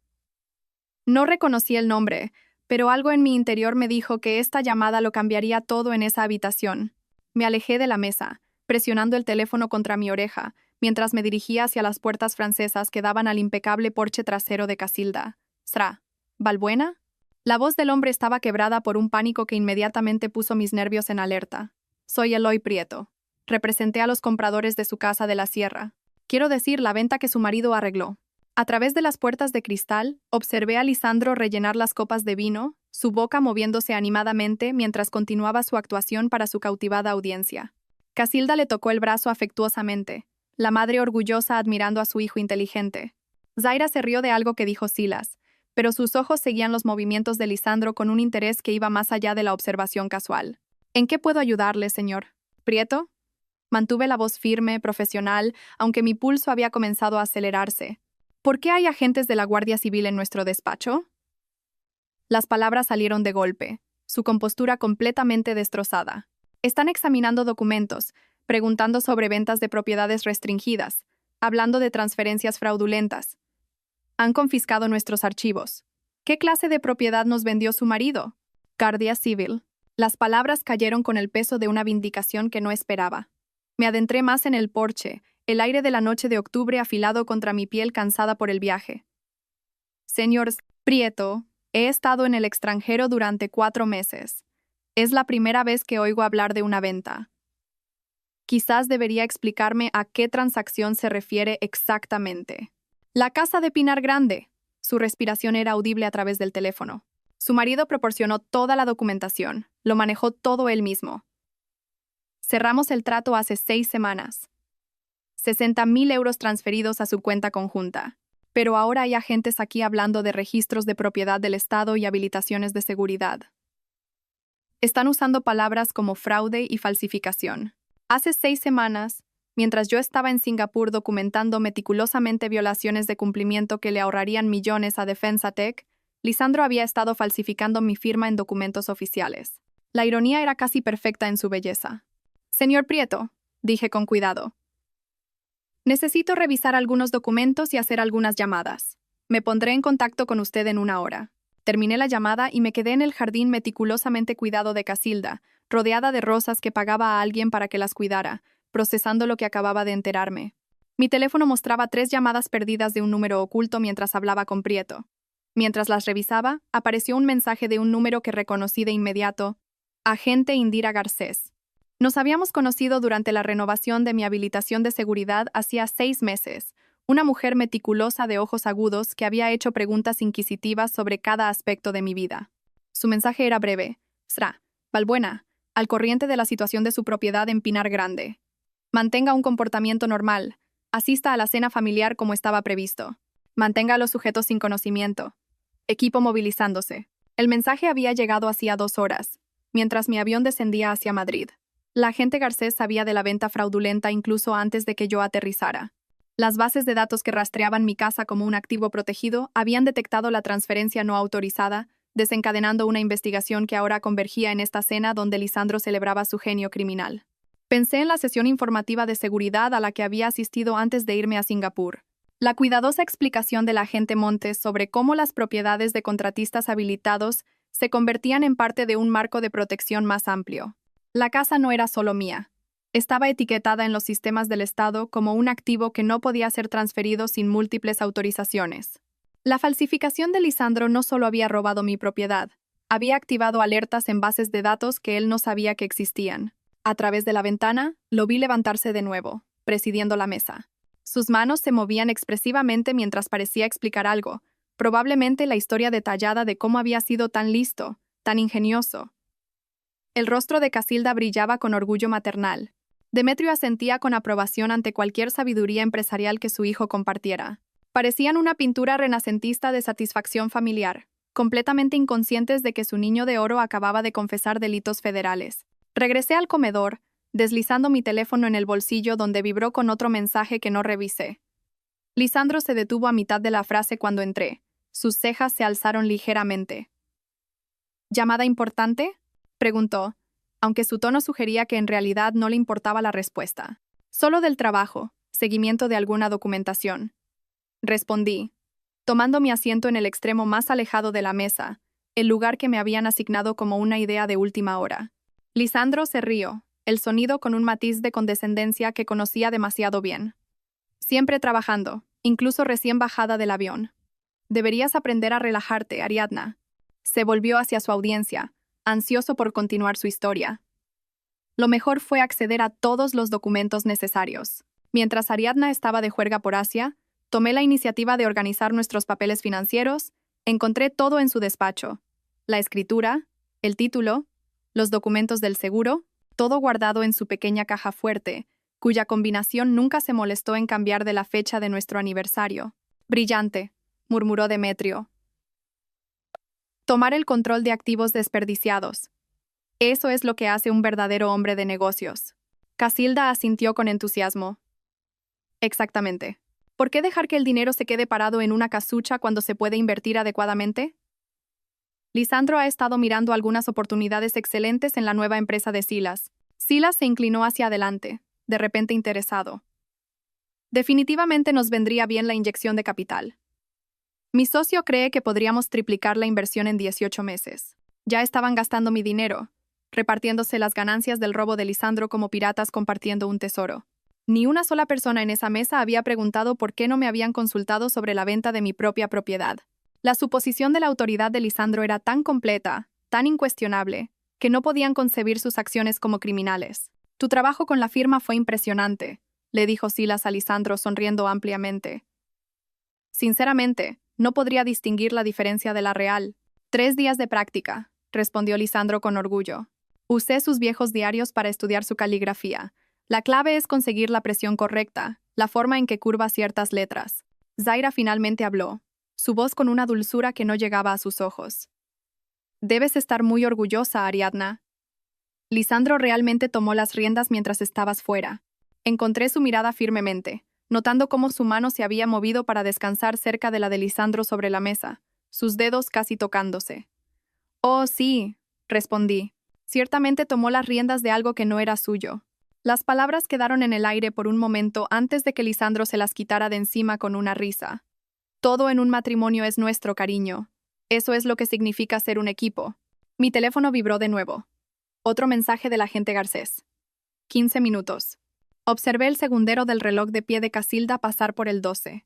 No reconocí el nombre, pero algo en mi interior me dijo que esta llamada lo cambiaría todo en esa habitación. Me alejé de la mesa, presionando el teléfono contra mi oreja, mientras me dirigía hacia las puertas francesas que daban al impecable porche trasero de Casilda. «¿Sra Valbuena?» La voz del hombre estaba quebrada por un pánico que inmediatamente puso mis nervios en alerta. «Soy Eloy Prieto. Representé a los compradores de su casa de la sierra. Quiero decir, la venta que su marido arregló». A través de las puertas de cristal, observé a Lisandro rellenar las copas de vino, su boca moviéndose animadamente mientras continuaba su actuación para su cautivada audiencia. Casilda le tocó el brazo afectuosamente, la madre orgullosa admirando a su hijo inteligente. Zaira se rió de algo que dijo Silas, pero sus ojos seguían los movimientos de Lisandro con un interés que iba más allá de la observación casual. «¿En qué puedo ayudarle, señor Prieto?» Mantuve la voz firme, profesional, aunque mi pulso había comenzado a acelerarse. «¿Por qué hay agentes de la Guardia Civil en nuestro despacho?» Las palabras salieron de golpe, su compostura completamente destrozada. «Están examinando documentos, preguntando sobre ventas de propiedades restringidas, hablando de transferencias fraudulentas. Han confiscado nuestros archivos. ¿Qué clase de propiedad nos vendió su marido?» «Guardia Civil». Las palabras cayeron con el peso de una vindicación que no esperaba. Me adentré más en el porche, el aire de la noche de octubre afilado contra mi piel cansada por el viaje. «Señor Prieto, he estado en el extranjero durante 4 meses. Es la primera vez que oigo hablar de una venta. Quizás debería explicarme a qué transacción se refiere exactamente». «La casa de Pinar Grande». Su respiración era audible a través del teléfono. Su marido proporcionó toda la documentación, lo manejó todo él mismo. Cerramos el trato hace 6 semanas. 60.000 euros transferidos a su cuenta conjunta. Pero ahora hay agentes aquí hablando de registros de propiedad del Estado y habilitaciones de seguridad. Están usando palabras como fraude y falsificación. Hace 6 semanas, mientras yo estaba en Singapur documentando meticulosamente violaciones de cumplimiento que le ahorrarían millones a Defensa Tech, Lisandro había estado falsificando mi firma en documentos oficiales. La ironía era casi perfecta en su belleza. «Señor Prieto», dije con cuidado, «necesito revisar algunos documentos y hacer algunas llamadas. Me pondré en contacto con usted en 1 hora». Terminé la llamada y me quedé en el jardín meticulosamente cuidado de Casilda, rodeada de rosas que pagaba a alguien para que las cuidara, procesando lo que acababa de enterarme. Mi teléfono mostraba 3 llamadas perdidas de un número oculto mientras hablaba con Prieto. Mientras las revisaba, apareció un mensaje de un número que reconocí de inmediato: «Agente Indira Garcés». Nos habíamos conocido durante la renovación de mi habilitación de seguridad hacía 6 meses, una mujer meticulosa de ojos agudos que había hecho preguntas inquisitivas sobre cada aspecto de mi vida. Su mensaje era breve: «Sra Valbuena, al corriente de la situación de su propiedad en Pinar Grande. Mantenga un comportamiento normal, asista a la cena familiar como estaba previsto. Mantenga a los sujetos sin conocimiento. Equipo movilizándose». El mensaje había llegado hacía 2 horas, mientras mi avión descendía hacia Madrid. La agente Garcés sabía de la venta fraudulenta incluso antes de que yo aterrizara. Las bases de datos que rastreaban mi casa como un activo protegido habían detectado la transferencia no autorizada, desencadenando una investigación que ahora convergía en esta cena donde Lisandro celebraba su genio criminal. Pensé en la sesión informativa de seguridad a la que había asistido antes de irme a Singapur. La cuidadosa explicación del agente Montes sobre cómo las propiedades de contratistas habilitados se convertían en parte de un marco de protección más amplio. La casa no era solo mía. Estaba etiquetada en los sistemas del Estado como un activo que no podía ser transferido sin múltiples autorizaciones. La falsificación de Lisandro no solo había robado mi propiedad, había activado alertas en bases de datos que él no sabía que existían. A través de la ventana, lo vi levantarse de nuevo, presidiendo la mesa. Sus manos se movían expresivamente mientras parecía explicar algo, probablemente la historia detallada de cómo había sido tan listo, tan ingenioso. El rostro de Casilda brillaba con orgullo maternal. Demetrio asentía con aprobación ante cualquier sabiduría empresarial que su hijo compartiera. Parecían una pintura renacentista de satisfacción familiar, completamente inconscientes de que su niño de oro acababa de confesar delitos federales. Regresé al comedor, deslizando mi teléfono en el bolsillo donde vibró con otro mensaje que no revisé. Lisandro se detuvo a mitad de la frase cuando entré. Sus cejas se alzaron ligeramente. «¿Llamada importante?», preguntó, aunque su tono sugería que en realidad no le importaba la respuesta. «Solo del trabajo, seguimiento de alguna documentación», respondí, tomando mi asiento en el extremo más alejado de la mesa, el lugar que me habían asignado como una idea de última hora. Lisandro se rió, el sonido con un matiz de condescendencia que conocía demasiado bien. Siempre trabajando, incluso recién bajada del avión. Deberías aprender a relajarte, Ariadna. Se volvió hacia su audiencia, ansioso por continuar su historia. Lo mejor fue acceder a todos los documentos necesarios. Mientras Ariadna estaba de juerga por Asia, tomé la iniciativa de organizar nuestros papeles financieros, encontré todo en su despacho. La escritura, el título, los documentos del seguro, todo guardado en su pequeña caja fuerte, cuya combinación nunca se molestó en cambiar de la fecha de nuestro aniversario. Brillante, murmuró Demetrio. Tomar el control de activos desperdiciados. Eso es lo que hace un verdadero hombre de negocios. Casilda asintió con entusiasmo. Exactamente. ¿Por qué dejar que el dinero se quede parado en una casucha cuando se puede invertir adecuadamente? Lisandro ha estado mirando algunas oportunidades excelentes en la nueva empresa de Silas. Silas se inclinó hacia adelante, de repente interesado. Definitivamente nos vendría bien la inyección de capital. Mi socio cree que podríamos triplicar la inversión en 18 meses. Ya estaban gastando mi dinero, repartiéndose las ganancias del robo de Lisandro como piratas compartiendo un tesoro. Ni una sola persona en esa mesa había preguntado por qué no me habían consultado sobre la venta de mi propia propiedad. La suposición de la autoridad de Lisandro era tan completa, tan incuestionable, que no podían concebir sus acciones como criminales. Tu trabajo con la firma fue impresionante, le dijo Silas a Lisandro sonriendo ampliamente. Sinceramente, no podría distinguir la diferencia de la real. 3 días de práctica, respondió Lisandro con orgullo. Usé sus viejos diarios para estudiar su caligrafía. La clave es conseguir la presión correcta, la forma en que curva ciertas letras. Zaira finalmente habló, su voz con una dulzura que no llegaba a sus ojos. Debes estar muy orgullosa, Ariadna. Lisandro realmente tomó las riendas mientras estabas fuera. Encontré su mirada firmemente, notando cómo su mano se había movido para descansar cerca de la de Lisandro sobre la mesa, sus dedos casi tocándose. Oh, sí, respondí. Ciertamente tomó las riendas de algo que no era suyo. Las palabras quedaron en el aire por un momento antes de que Lisandro se las quitara de encima con una risa. Todo en un matrimonio es nuestro, cariño. Eso es lo que significa ser un equipo. Mi teléfono vibró de nuevo. Otro mensaje del agente Garcés. 15 minutos. Observé el segundero del reloj de pie de Casilda pasar por el 12.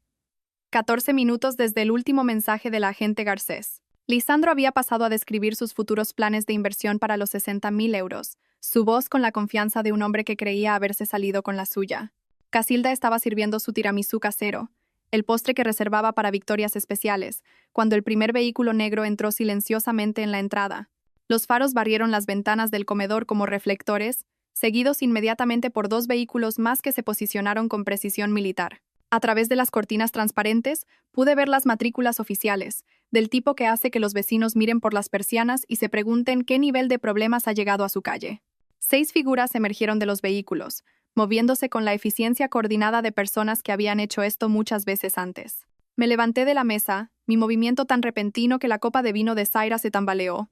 14 minutos desde el último mensaje del agente Garcés. Lisandro había pasado a describir sus futuros planes de inversión para los 60.000 euros, su voz con la confianza de un hombre que creía haberse salido con la suya. Casilda estaba sirviendo su tiramisú casero, el postre que reservaba para victorias especiales, cuando el primer vehículo negro entró silenciosamente en la entrada. Los faros barrieron las ventanas del comedor como reflectores, seguidos inmediatamente por 2 vehículos más que se posicionaron con precisión militar. A través de las cortinas transparentes, pude ver las matrículas oficiales, del tipo que hace que los vecinos miren por las persianas y se pregunten qué nivel de problemas ha llegado a su calle. 6 figuras emergieron de los vehículos, moviéndose con la eficiencia coordinada de personas que habían hecho esto muchas veces antes. Me levanté de la mesa, mi movimiento tan repentino que la copa de vino de Zaira se tambaleó.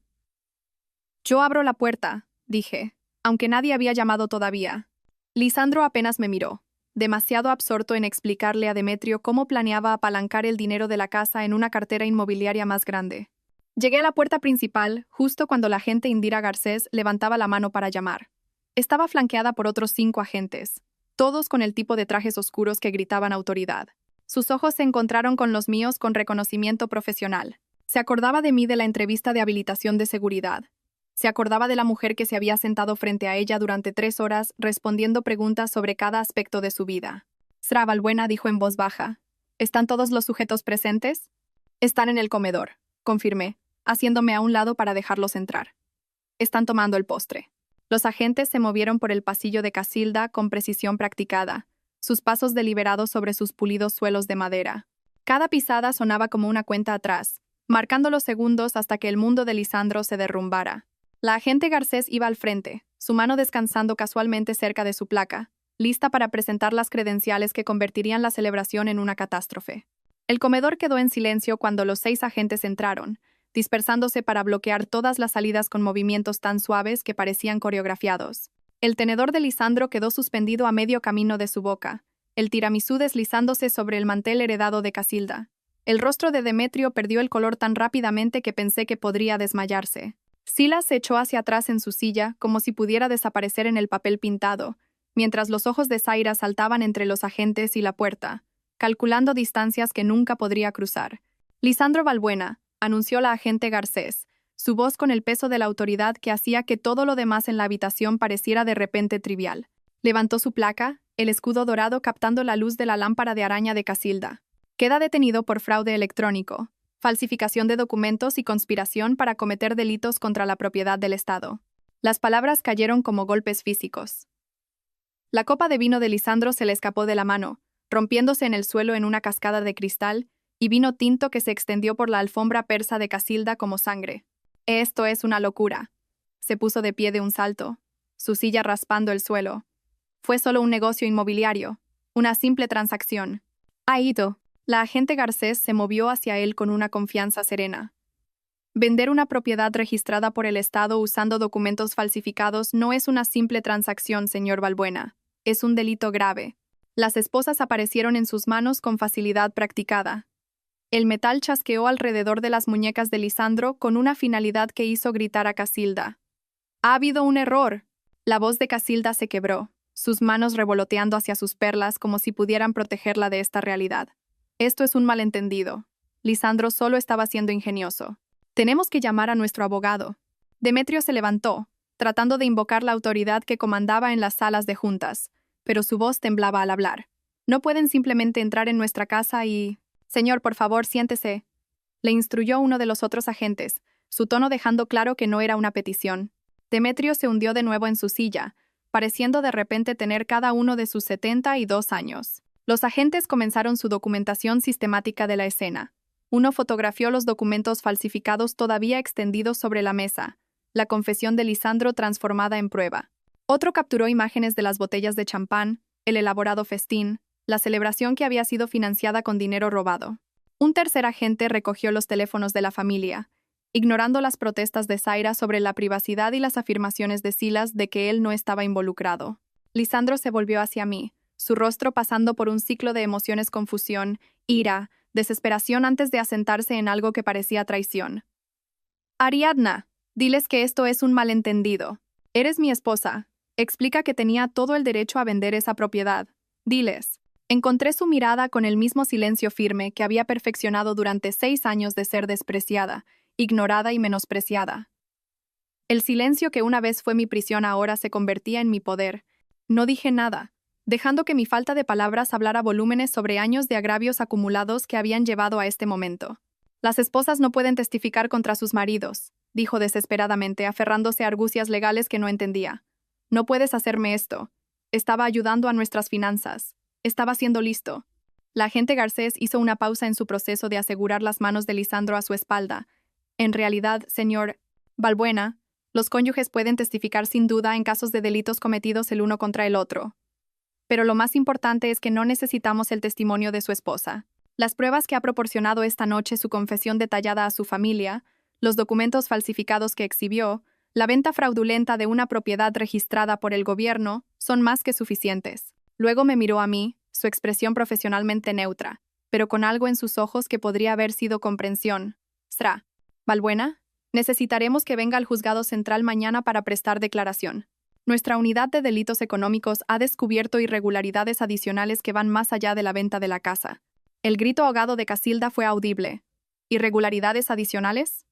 Yo abro la puerta, dije, aunque nadie había llamado todavía. Lisandro apenas me miró, demasiado absorto en explicarle a Demetrio cómo planeaba apalancar el dinero de la casa en una cartera inmobiliaria más grande. Llegué a la puerta principal justo cuando la agente Indira Garcés levantaba la mano para llamar. Estaba flanqueada por otros 5 agentes, todos con el tipo de trajes oscuros que gritaban autoridad. Sus ojos se encontraron con los míos con reconocimiento profesional. Se acordaba de mí de la entrevista de habilitación de seguridad. Se acordaba de la mujer que se había sentado frente a ella durante 3 horas respondiendo preguntas sobre cada aspecto de su vida. Sra. Valbuena dijo en voz baja. ¿Están todos los sujetos presentes? Están en el comedor, confirmé, haciéndome a un lado para dejarlos entrar. Están tomando el postre. Los agentes se movieron por el pasillo de Casilda con precisión practicada, sus pasos deliberados sobre sus pulidos suelos de madera. Cada pisada sonaba como una cuenta atrás, marcando los segundos hasta que el mundo de Lisandro se derrumbara. La agente Garcés iba al frente, su mano descansando casualmente cerca de su placa, lista para presentar las credenciales que convertirían la celebración en una catástrofe. El comedor quedó en silencio cuando los 6 agentes entraron, dispersándose para bloquear todas las salidas con movimientos tan suaves que parecían coreografiados. El tenedor de Lisandro quedó suspendido a medio camino de su boca, el tiramisú deslizándose sobre el mantel heredado de Casilda. El rostro de Demetrio perdió el color tan rápidamente que pensé que podría desmayarse. Silas se echó hacia atrás en su silla, como si pudiera desaparecer en el papel pintado, mientras los ojos de Zaira saltaban entre los agentes y la puerta, calculando distancias que nunca podría cruzar. Lisandro Balbuena, anunció la agente Garcés, su voz con el peso de la autoridad que hacía que todo lo demás en la habitación pareciera de repente trivial. Levantó su placa, el escudo dorado captando la luz de la lámpara de araña de Casilda. Queda detenido por fraude electrónico, falsificación de documentos y conspiración para cometer delitos contra la propiedad del Estado. Las palabras cayeron como golpes físicos. La copa de vino de Lisandro se le escapó de la mano, rompiéndose en el suelo en una cascada de cristal, y vino tinto que se extendió por la alfombra persa de Casilda como sangre. Esto es una locura. Se puso de pie de un salto, su silla raspando el suelo. Fue solo un negocio inmobiliario, una simple transacción. Ha ido. La agente Garcés se movió hacia él con una confianza serena. Vender una propiedad registrada por el Estado usando documentos falsificados no es una simple transacción, señor Balbuena. Es un delito grave. Las esposas aparecieron en sus manos con facilidad practicada. El metal chasqueó alrededor de las muñecas de Lisandro con una finalidad que hizo gritar a Casilda. «¡Ha habido un error!». La voz de Casilda se quebró, sus manos revoloteando hacia sus perlas como si pudieran protegerla de esta realidad. «Esto es un malentendido. Lisandro solo estaba siendo ingenioso. Tenemos que llamar a nuestro abogado». Demetrio se levantó, tratando de invocar la autoridad que comandaba en las salas de juntas, pero su voz temblaba al hablar. «No pueden simplemente entrar en nuestra casa y...». «Señor, por favor, siéntese», le instruyó uno de los otros agentes, su tono dejando claro que no era una petición. Demetrio se hundió de nuevo en su silla, pareciendo de repente tener cada uno de sus 72 años. Los agentes comenzaron su documentación sistemática de la escena. Uno fotografió los documentos falsificados todavía extendidos sobre la mesa, la confesión de Lisandro transformada en prueba. Otro capturó imágenes de las botellas de champán, el elaborado festín, la celebración que había sido financiada con dinero robado. Un tercer agente recogió los teléfonos de la familia, ignorando las protestas de Zaira sobre la privacidad y las afirmaciones de Silas de que él no estaba involucrado. Lisandro se volvió hacia mí, su rostro pasando por un ciclo de emociones: confusión, ira, desesperación antes de asentarse en algo que parecía traición. «Ariadna, diles que esto es un malentendido. Eres mi esposa. Explica que tenía todo el derecho a vender esa propiedad. Diles». Encontré su mirada con el mismo silencio firme que había perfeccionado durante 6 años de ser despreciada, ignorada y menospreciada. El silencio que una vez fue mi prisión ahora se convertía en mi poder. No dije nada, dejando que mi falta de palabras hablara volúmenes sobre años de agravios acumulados que habían llevado a este momento. «Las esposas no pueden testificar contra sus maridos», dijo desesperadamente, aferrándose a argucias legales que no entendía. «No puedes hacerme esto. Estaba ayudando a nuestras finanzas. Estaba siendo listo». La agente Garcés hizo una pausa en su proceso de asegurar las manos de Lisandro a su espalda. «En realidad, señor Balbuena, los cónyuges pueden testificar sin duda en casos de delitos cometidos el uno contra el otro. Pero lo más importante es que no necesitamos el testimonio de su esposa. Las pruebas que ha proporcionado esta noche, su confesión detallada a su familia, los documentos falsificados que exhibió, la venta fraudulenta de una propiedad registrada por el gobierno, son más que suficientes». Luego me miró a mí, su expresión profesionalmente neutra, pero con algo en sus ojos que podría haber sido comprensión. «Sra. Balbuena, necesitaremos que venga al juzgado central mañana para prestar declaración. Nuestra unidad de delitos económicos ha descubierto irregularidades adicionales que van más allá de la venta de la casa». El grito ahogado de Casilda fue audible. «¿Irregularidades adicionales?».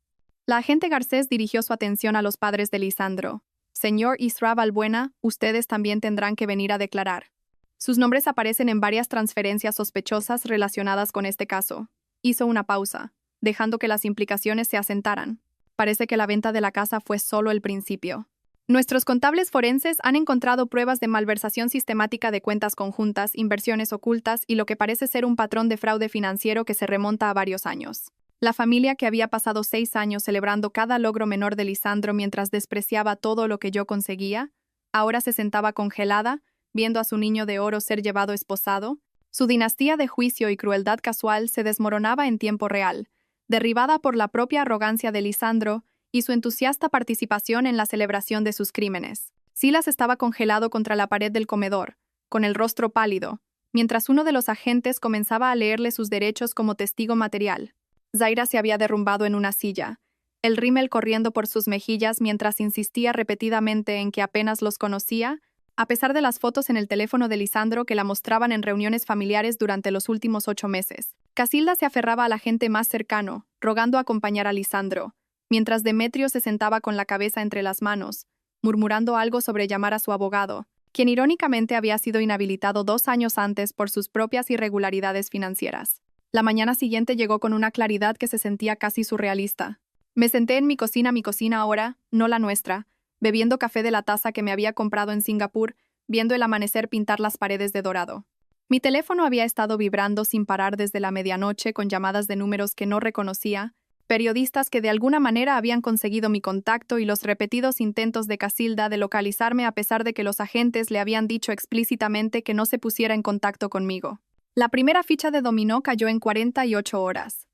La agente Garcés dirigió su atención a los padres de Lisandro. «Señor Isra Balbuena, ustedes también tendrán que venir a declarar. Sus nombres aparecen en varias transferencias sospechosas relacionadas con este caso». Hizo una pausa, dejando que las implicaciones se asentaran. Parece que la venta de la casa fue solo el principio. Nuestros contables forenses han encontrado pruebas de malversación sistemática de cuentas conjuntas, inversiones ocultas y lo que parece ser un patrón de fraude financiero que se remonta a varios años. La familia, que había pasado 6 años celebrando cada logro menor de Lisandro mientras despreciaba todo lo que yo conseguía, ahora se sentaba congelada, viendo a su niño de oro ser llevado esposado. Su dinastía de juicio y crueldad casual se desmoronaba en tiempo real, derribada por la propia arrogancia de Lisandro y su entusiasta participación en la celebración de sus crímenes. Silas estaba congelado contra la pared del comedor, con el rostro pálido, mientras uno de los agentes comenzaba a leerle sus derechos como testigo material. Zaira se había derrumbado en una silla, el rímel corriendo por sus mejillas mientras insistía repetidamente en que apenas los conocía a pesar de las fotos en el teléfono de Lisandro que la mostraban en reuniones familiares durante los últimos 8 meses. Casilda se aferraba a la gente más cercano, rogando acompañar a Lisandro, mientras Demetrio se sentaba con la cabeza entre las manos, murmurando algo sobre llamar a su abogado, quien irónicamente había sido inhabilitado 2 años antes por sus propias irregularidades financieras. La mañana siguiente llegó con una claridad que se sentía casi surrealista. Me senté en mi cocina ahora, no la nuestra, bebiendo café de la taza que me había comprado en Singapur, viendo el amanecer pintar las paredes de dorado. Mi teléfono había estado vibrando sin parar desde la medianoche con llamadas de números que no reconocía, periodistas que de alguna manera habían conseguido mi contacto y los repetidos intentos de Casilda de localizarme a pesar de que los agentes le habían dicho explícitamente que no se pusiera en contacto conmigo. La primera ficha de dominó cayó en 48 horas.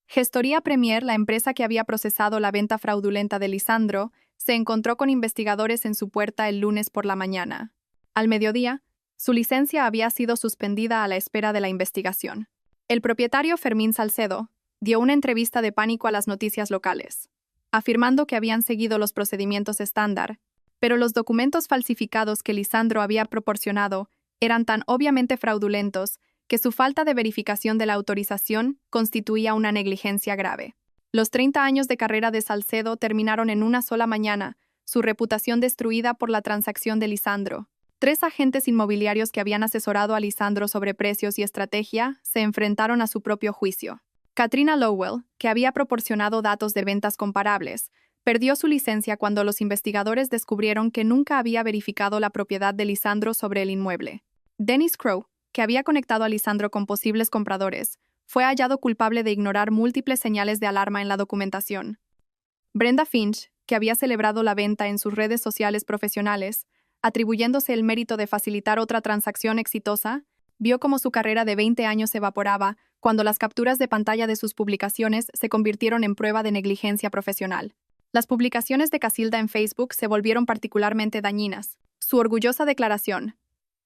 Gestoría Premier, la empresa que había procesado la venta fraudulenta de Lisandro, se encontró con investigadores en su puerta el lunes por la mañana. Al mediodía, su licencia había sido suspendida a la espera de la investigación. El propietario Fermín Salcedo dio una entrevista de pánico a las noticias locales, afirmando que habían seguido los procedimientos estándar, pero los documentos falsificados que Lisandro había proporcionado eran tan obviamente fraudulentos que su falta de verificación de la autorización constituía una negligencia grave. Los 30 años de carrera de Salcedo terminaron en una sola mañana, su reputación destruida por la transacción de Lisandro. 3 agentes inmobiliarios que habían asesorado a Lisandro sobre precios y estrategia se enfrentaron a su propio juicio. Katrina Lowell, que había proporcionado datos de ventas comparables, perdió su licencia cuando los investigadores descubrieron que nunca había verificado la propiedad de Lisandro sobre el inmueble. Dennis Crow, que había conectado a Lisandro con posibles compradores, fue hallado culpable de ignorar múltiples señales de alarma en la documentación. Brenda Finch, que había celebrado la venta en sus redes sociales profesionales, atribuyéndose el mérito de facilitar otra transacción exitosa, vio cómo su carrera de 20 años se evaporaba cuando las capturas de pantalla de sus publicaciones se convirtieron en prueba de negligencia profesional. Las publicaciones de Casilda en Facebook se volvieron particularmente dañinas. Su orgullosa declaración: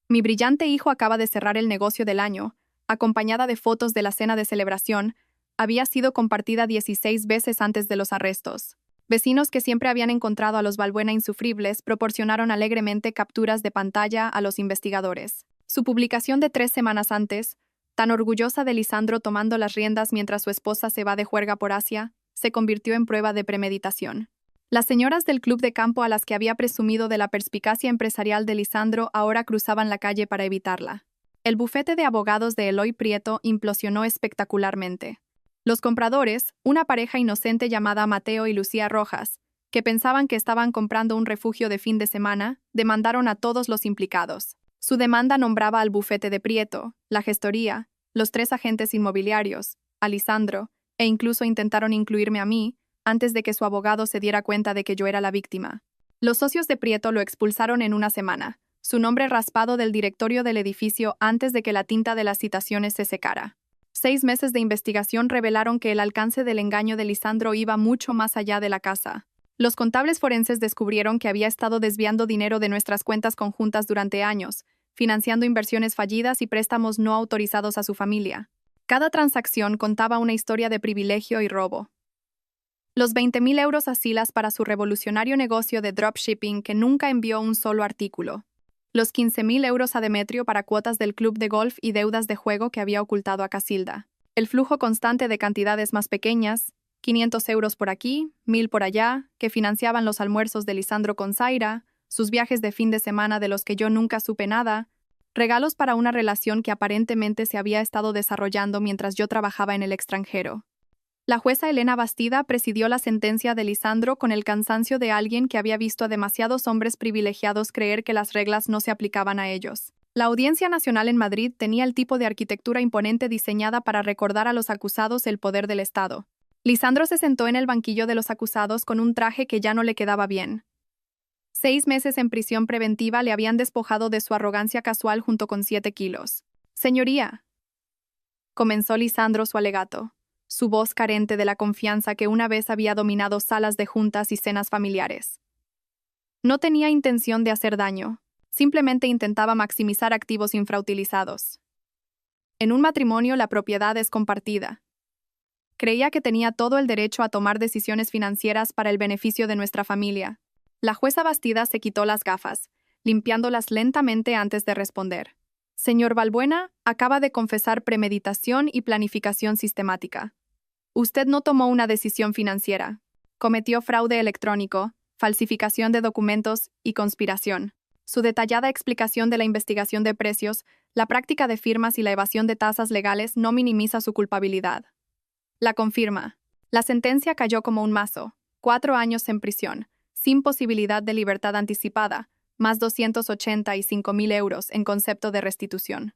"Mi brillante hijo acaba de cerrar el negocio del año", acompañada de fotos de la cena de celebración, había sido compartida 16 veces antes de los arrestos. Vecinos que siempre habían encontrado a los Balbuena insufribles proporcionaron alegremente capturas de pantalla a los investigadores. Su publicación de 3 semanas antes, tan orgullosa de Lisandro tomando las riendas mientras su esposa se va de juerga por Asia, se convirtió en prueba de premeditación. Las señoras del club de campo a las que había presumido de la perspicacia empresarial de Lisandro ahora cruzaban la calle para evitarla. El bufete de abogados de Eloy Prieto implosionó espectacularmente. Los compradores, una pareja inocente llamada Mateo y Lucía Rojas, que pensaban que estaban comprando un refugio de fin de semana, demandaron a todos los implicados. Su demanda nombraba al bufete de Prieto, la gestoría, los 3 agentes inmobiliarios, a Lisandro, e incluso intentaron incluirme a mí, antes de que su abogado se diera cuenta de que yo era la víctima. Los socios de Prieto lo expulsaron en una semana, su nombre raspado del directorio del edificio antes de que la tinta de las citaciones se secara. 6 meses de investigación revelaron que el alcance del engaño de Lisandro iba mucho más allá de la casa. Los contables forenses descubrieron que había estado desviando dinero de nuestras cuentas conjuntas durante años, financiando inversiones fallidas y préstamos no autorizados a su familia. Cada transacción contaba una historia de privilegio y robo. Los 20.000 euros a Silas para su revolucionario negocio de dropshipping que nunca envió un solo artículo. Los 15.000 euros a Demetrio para cuotas del club de golf y deudas de juego que había ocultado a Casilda. El flujo constante de cantidades más pequeñas, 500 euros por aquí, 1.000 por allá, que financiaban los almuerzos de Lisandro con Zaira, sus viajes de fin de semana de los que yo nunca supe nada, regalos para una relación que aparentemente se había estado desarrollando mientras yo trabajaba en el extranjero. La jueza Elena Bastida presidió la sentencia de Lisandro con el cansancio de alguien que había visto a demasiados hombres privilegiados creer que las reglas no se aplicaban a ellos. La Audiencia Nacional en Madrid tenía el tipo de arquitectura imponente diseñada para recordar a los acusados el poder del Estado. Lisandro se sentó en el banquillo de los acusados con un traje que ya no le quedaba bien. 6 meses en prisión preventiva le habían despojado de su arrogancia casual junto con 7 kilos. «Señoría», comenzó Lisandro su alegato, su voz carente de la confianza que una vez había dominado salas de juntas y cenas familiares. No tenía intención de hacer daño, simplemente intentaba maximizar activos infrautilizados. En un matrimonio la propiedad es compartida. Creía que tenía todo el derecho a tomar decisiones financieras para el beneficio de nuestra familia. La jueza Bastida se quitó las gafas, limpiándolas lentamente antes de responder. Señor Balbuena, acaba de confesar premeditación y planificación sistemática. Usted no tomó una decisión financiera. Cometió fraude electrónico, falsificación de documentos y conspiración. Su detallada explicación de la investigación de precios, la práctica de firmas y la evasión de tasas legales no minimiza su culpabilidad. La confirma. La sentencia cayó como un mazo. 4 años en prisión, sin posibilidad de libertad anticipada, más 285.000 euros en concepto de restitución.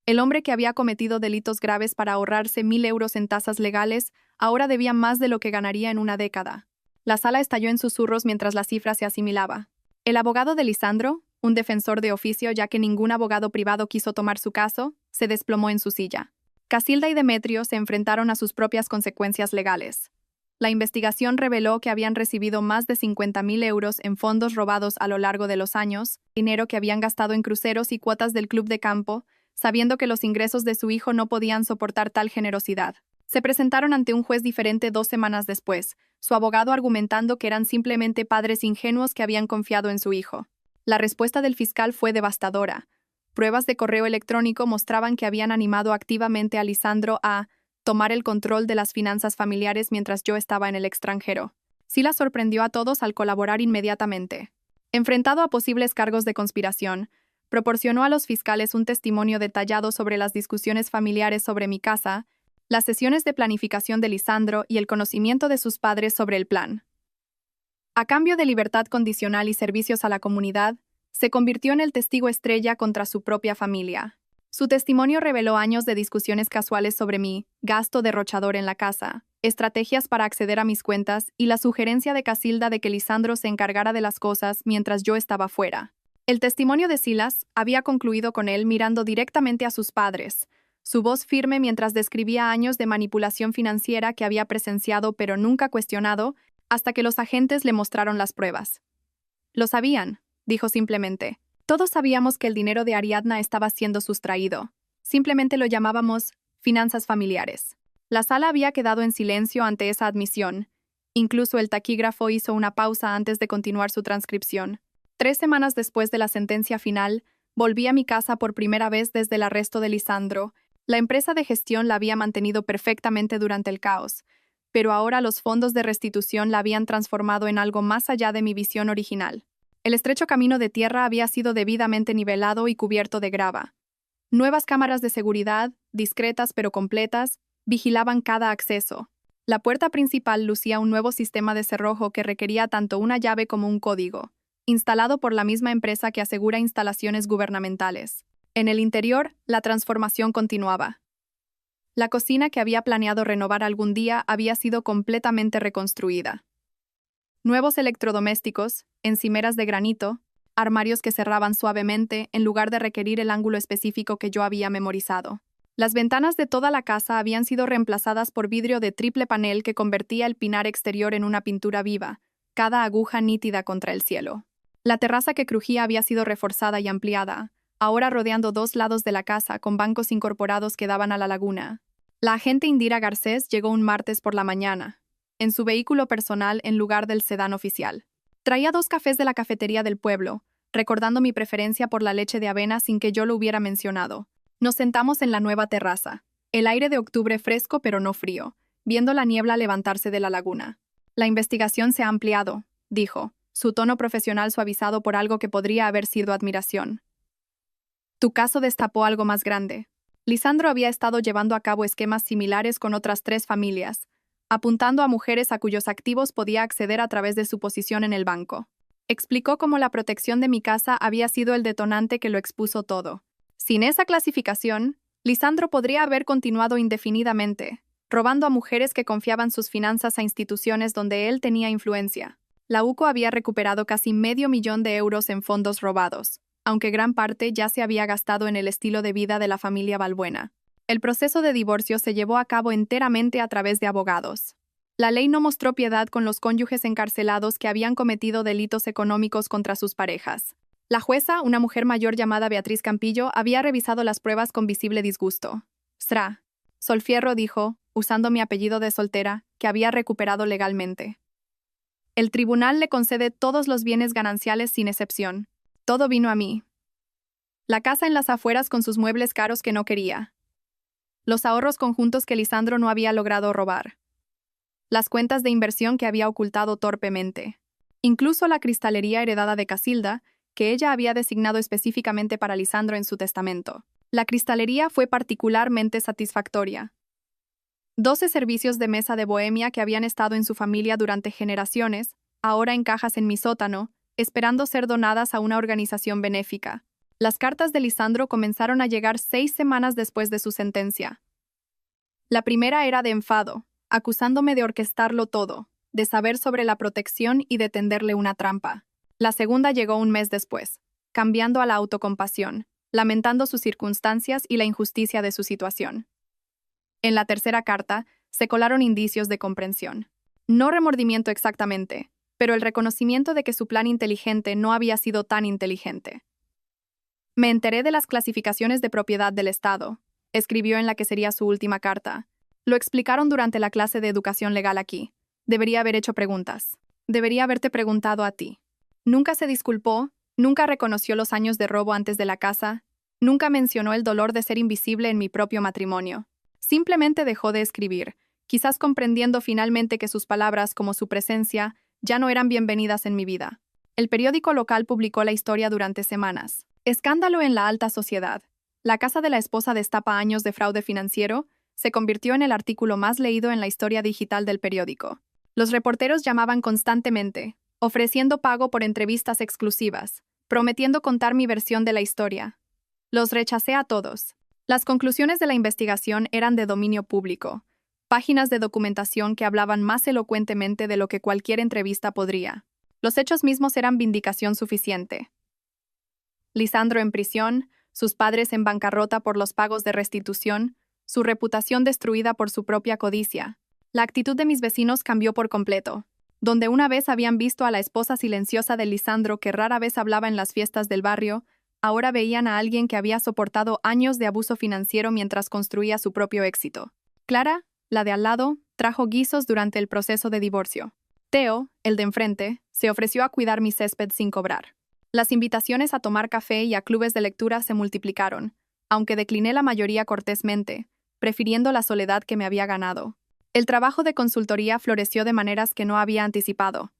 El hombre que había cometido delitos graves para ahorrarse 1.000 euros en tasas legales, ahora debía más de lo que ganaría en una década. La sala estalló en susurros mientras la cifra se asimilaba. El abogado de Lisandro, un defensor de oficio ya que ningún abogado privado quiso tomar su caso, se desplomó en su silla. Casilda y Demetrio se enfrentaron a sus propias consecuencias legales. La investigación reveló que habían recibido más de 50.000 euros en fondos robados a lo largo de los años, dinero que habían gastado en cruceros y cuotas del club de campo, sabiendo que los ingresos de su hijo no podían soportar tal generosidad. Se presentaron ante un juez diferente 2 semanas después, su abogado argumentando que eran simplemente padres ingenuos que habían confiado en su hijo. La respuesta del fiscal fue devastadora. Pruebas de correo electrónico mostraban que habían animado activamente a Lisandro a tomar el control de las finanzas familiares mientras yo estaba en el extranjero. Sila sorprendió a todos al colaborar inmediatamente. Enfrentado a posibles cargos de conspiración, proporcionó a los fiscales un testimonio detallado sobre las discusiones familiares sobre mi casa, las sesiones de planificación de Lisandro y el conocimiento de sus padres sobre el plan. A cambio de libertad condicional y servicios a la comunidad, se convirtió en el testigo estrella contra su propia familia. Su testimonio reveló años de discusiones casuales sobre mi gasto derrochador en la casa, estrategias para acceder a mis cuentas y la sugerencia de Casilda de que Lisandro se encargara de las cosas mientras yo estaba fuera. El testimonio de Silas había concluido con él mirando directamente a sus padres, su voz firme mientras describía años de manipulación financiera que había presenciado pero nunca cuestionado, hasta que los agentes le mostraron las pruebas. Lo sabían, dijo simplemente. Todos sabíamos que el dinero de Ariadna estaba siendo sustraído. Simplemente lo llamábamos finanzas familiares. La sala había quedado en silencio ante esa admisión. Incluso el taquígrafo hizo una pausa antes de continuar su transcripción. 3 semanas después de la sentencia final, volví a mi casa por primera vez desde el arresto de Lisandro. La empresa de gestión la había mantenido perfectamente durante el caos, pero ahora los fondos de restitución la habían transformado en algo más allá de mi visión original. El estrecho camino de tierra había sido debidamente nivelado y cubierto de grava. Nuevas cámaras de seguridad, discretas pero completas, vigilaban cada acceso. La puerta principal lucía un nuevo sistema de cerrojo que requería tanto una llave como un código, instalado por la misma empresa que asegura instalaciones gubernamentales. En el interior, la transformación continuaba. La cocina que había planeado renovar algún día había sido completamente reconstruida. Nuevos electrodomésticos, encimeras de granito, armarios que cerraban suavemente en lugar de requerir el ángulo específico que yo había memorizado. Las ventanas de toda la casa habían sido reemplazadas por vidrio de triple panel que convertía el pinar exterior en una pintura viva, cada aguja nítida contra el cielo. La terraza que crujía había sido reforzada y ampliada, ahora rodeando 2 lados de la casa con bancos incorporados que daban a la laguna. La agente Indira Garcés llegó un martes por la mañana, en su vehículo personal en lugar del sedán oficial. Traía 2 cafés de la cafetería del pueblo, recordando mi preferencia por la leche de avena sin que yo lo hubiera mencionado. Nos sentamos en la nueva terraza, el aire de octubre fresco pero no frío, viendo la niebla levantarse de la laguna. La investigación se ha ampliado, dijo, su tono profesional suavizado por algo que podría haber sido admiración. Tu caso destapó algo más grande. Lisandro había estado llevando a cabo esquemas similares con otras 3 familias, apuntando a mujeres a cuyos activos podía acceder a través de su posición en el banco. Explicó cómo la protección de mi casa había sido el detonante que lo expuso todo. Sin esa clasificación, Lisandro podría haber continuado indefinidamente, robando a mujeres que confiaban sus finanzas a instituciones donde él tenía influencia. La UCO había recuperado casi $500,000 de euros en fondos robados, aunque gran parte ya se había gastado en el estilo de vida de la familia Balbuena. El proceso de divorcio se llevó a cabo enteramente a través de abogados. La ley no mostró piedad con los cónyuges encarcelados que habían cometido delitos económicos contra sus parejas. La jueza, una mujer mayor llamada Beatriz Campillo, había revisado las pruebas con visible disgusto. Sra. Solfierro dijo, usando mi apellido de soltera, que había recuperado legalmente. El tribunal le concede todos los bienes gananciales sin excepción. Todo vino a mí. La casa en las afueras con sus muebles caros que no quería. Los ahorros conjuntos que Lisandro no había logrado robar. Las cuentas de inversión que había ocultado torpemente. Incluso la cristalería heredada de Casilda, que ella había designado específicamente para Lisandro en su testamento. La cristalería fue particularmente satisfactoria. 12 servicios de mesa de bohemia que habían estado en su familia durante generaciones, ahora en cajas en mi sótano, esperando ser donadas a una organización benéfica. Las cartas de Lisandro comenzaron a llegar 6 semanas después de su sentencia. La primera era de enfado, acusándome de orquestarlo todo, de saber sobre la protección y de tenderle una trampa. La segunda llegó un mes después, cambiando a la autocompasión, lamentando sus circunstancias y la injusticia de su situación. En la tercera carta, se colaron indicios de comprensión. No remordimiento exactamente, pero el reconocimiento de que su plan inteligente no había sido tan inteligente. Me enteré de las clasificaciones de propiedad del Estado, escribió en la que sería su última carta. Lo explicaron durante la clase de educación legal aquí. Debería haber hecho preguntas. Debería haberte preguntado a ti. Nunca se disculpó, nunca reconoció los años de robo antes de la casa, nunca mencionó el dolor de ser invisible en mi propio matrimonio. Simplemente dejó de escribir, quizás comprendiendo finalmente que sus palabras, como su presencia, ya no eran bienvenidas en mi vida. El periódico local publicó la historia durante semanas. Escándalo en la alta sociedad. La casa de la esposa destapa años de fraude financiero, se convirtió en el artículo más leído en la historia digital del periódico. Los reporteros llamaban constantemente, ofreciendo pago por entrevistas exclusivas, prometiendo contar mi versión de la historia. Los rechacé a todos. Las conclusiones de la investigación eran de dominio público, páginas de documentación que hablaban más elocuentemente de lo que cualquier entrevista podría. Los hechos mismos eran vindicación suficiente. Lisandro en prisión, sus padres en bancarrota por los pagos de restitución, su reputación destruida por su propia codicia. La actitud de mis vecinos cambió por completo. Donde una vez habían visto a la esposa silenciosa de Lisandro que rara vez hablaba en las fiestas del barrio, ahora veían a alguien que había soportado años de abuso financiero mientras construía su propio éxito. Clara, la de al lado, trajo guisos durante el proceso de divorcio. Teo, el de enfrente, se ofreció a cuidar mi césped sin cobrar. Las invitaciones a tomar café y a clubes de lectura se multiplicaron, aunque decliné la mayoría cortésmente, prefiriendo la soledad que me había ganado. El trabajo de consultoría floreció de maneras que no había anticipado.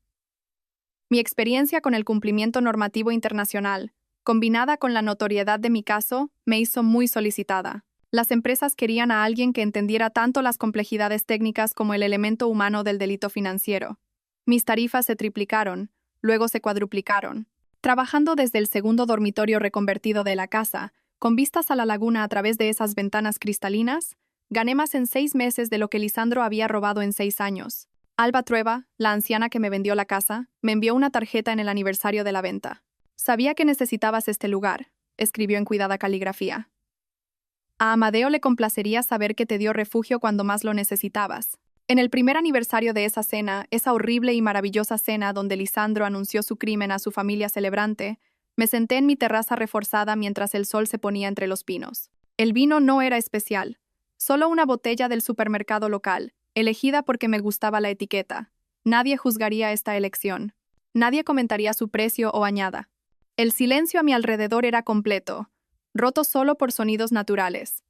Mi experiencia con el cumplimiento normativo internacional, combinada con la notoriedad de mi caso, me hizo muy solicitada. Las empresas querían a alguien que entendiera tanto las complejidades técnicas como el elemento humano del delito financiero. Mis tarifas se triplicaron, luego se cuadruplicaron. Trabajando desde el segundo dormitorio reconvertido de la casa, con vistas a la laguna a través de esas ventanas cristalinas, gané más en 6 meses de lo que Lisandro había robado en 6 años. Alba Trueba, la anciana que me vendió la casa, me envió una tarjeta en el aniversario de la venta. Sabía que necesitabas este lugar, escribió en cuidada caligrafía. A Amadeo le complacería saber que te dio refugio cuando más lo necesitabas. En el primer aniversario de esa cena, esa horrible y maravillosa cena donde Lisandro anunció su crimen a su familia celebrante, me senté en mi terraza reforzada mientras el sol se ponía entre los pinos. El vino no era especial, solo una botella del supermercado local, elegida porque me gustaba la etiqueta. Nadie juzgaría esta elección. Nadie comentaría su precio o añada. El silencio a mi alrededor era completo, roto solo por sonidos naturales.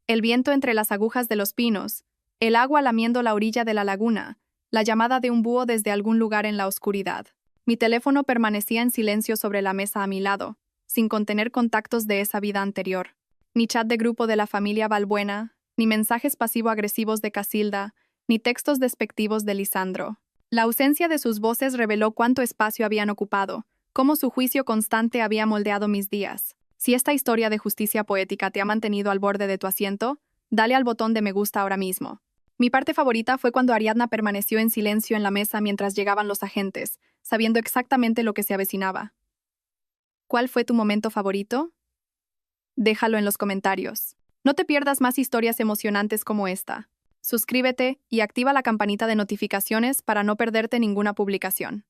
El viento entre las agujas de los pinos, el agua lamiendo la orilla de la laguna, la llamada de un búho desde algún lugar en la oscuridad. Mi teléfono permanecía en silencio sobre la mesa a mi lado, sin contener contactos de esa vida anterior. Ni chat de grupo de la familia Balbuena, ni mensajes pasivo-agresivos de Casilda, ni textos despectivos de Lisandro. La ausencia de sus voces reveló cuánto espacio habían ocupado, cómo su juicio constante había moldeado mis días. Si esta historia de justicia poética te ha mantenido al borde de tu asiento, dale al botón de me gusta ahora mismo. Mi parte favorita fue cuando Ariadna permaneció en silencio en la mesa mientras llegaban los agentes, sabiendo exactamente lo que se avecinaba. ¿Cuál fue tu momento favorito? Déjalo en los comentarios. No te pierdas más historias emocionantes como esta. Suscríbete y activa la campanita de notificaciones para no perderte ninguna publicación.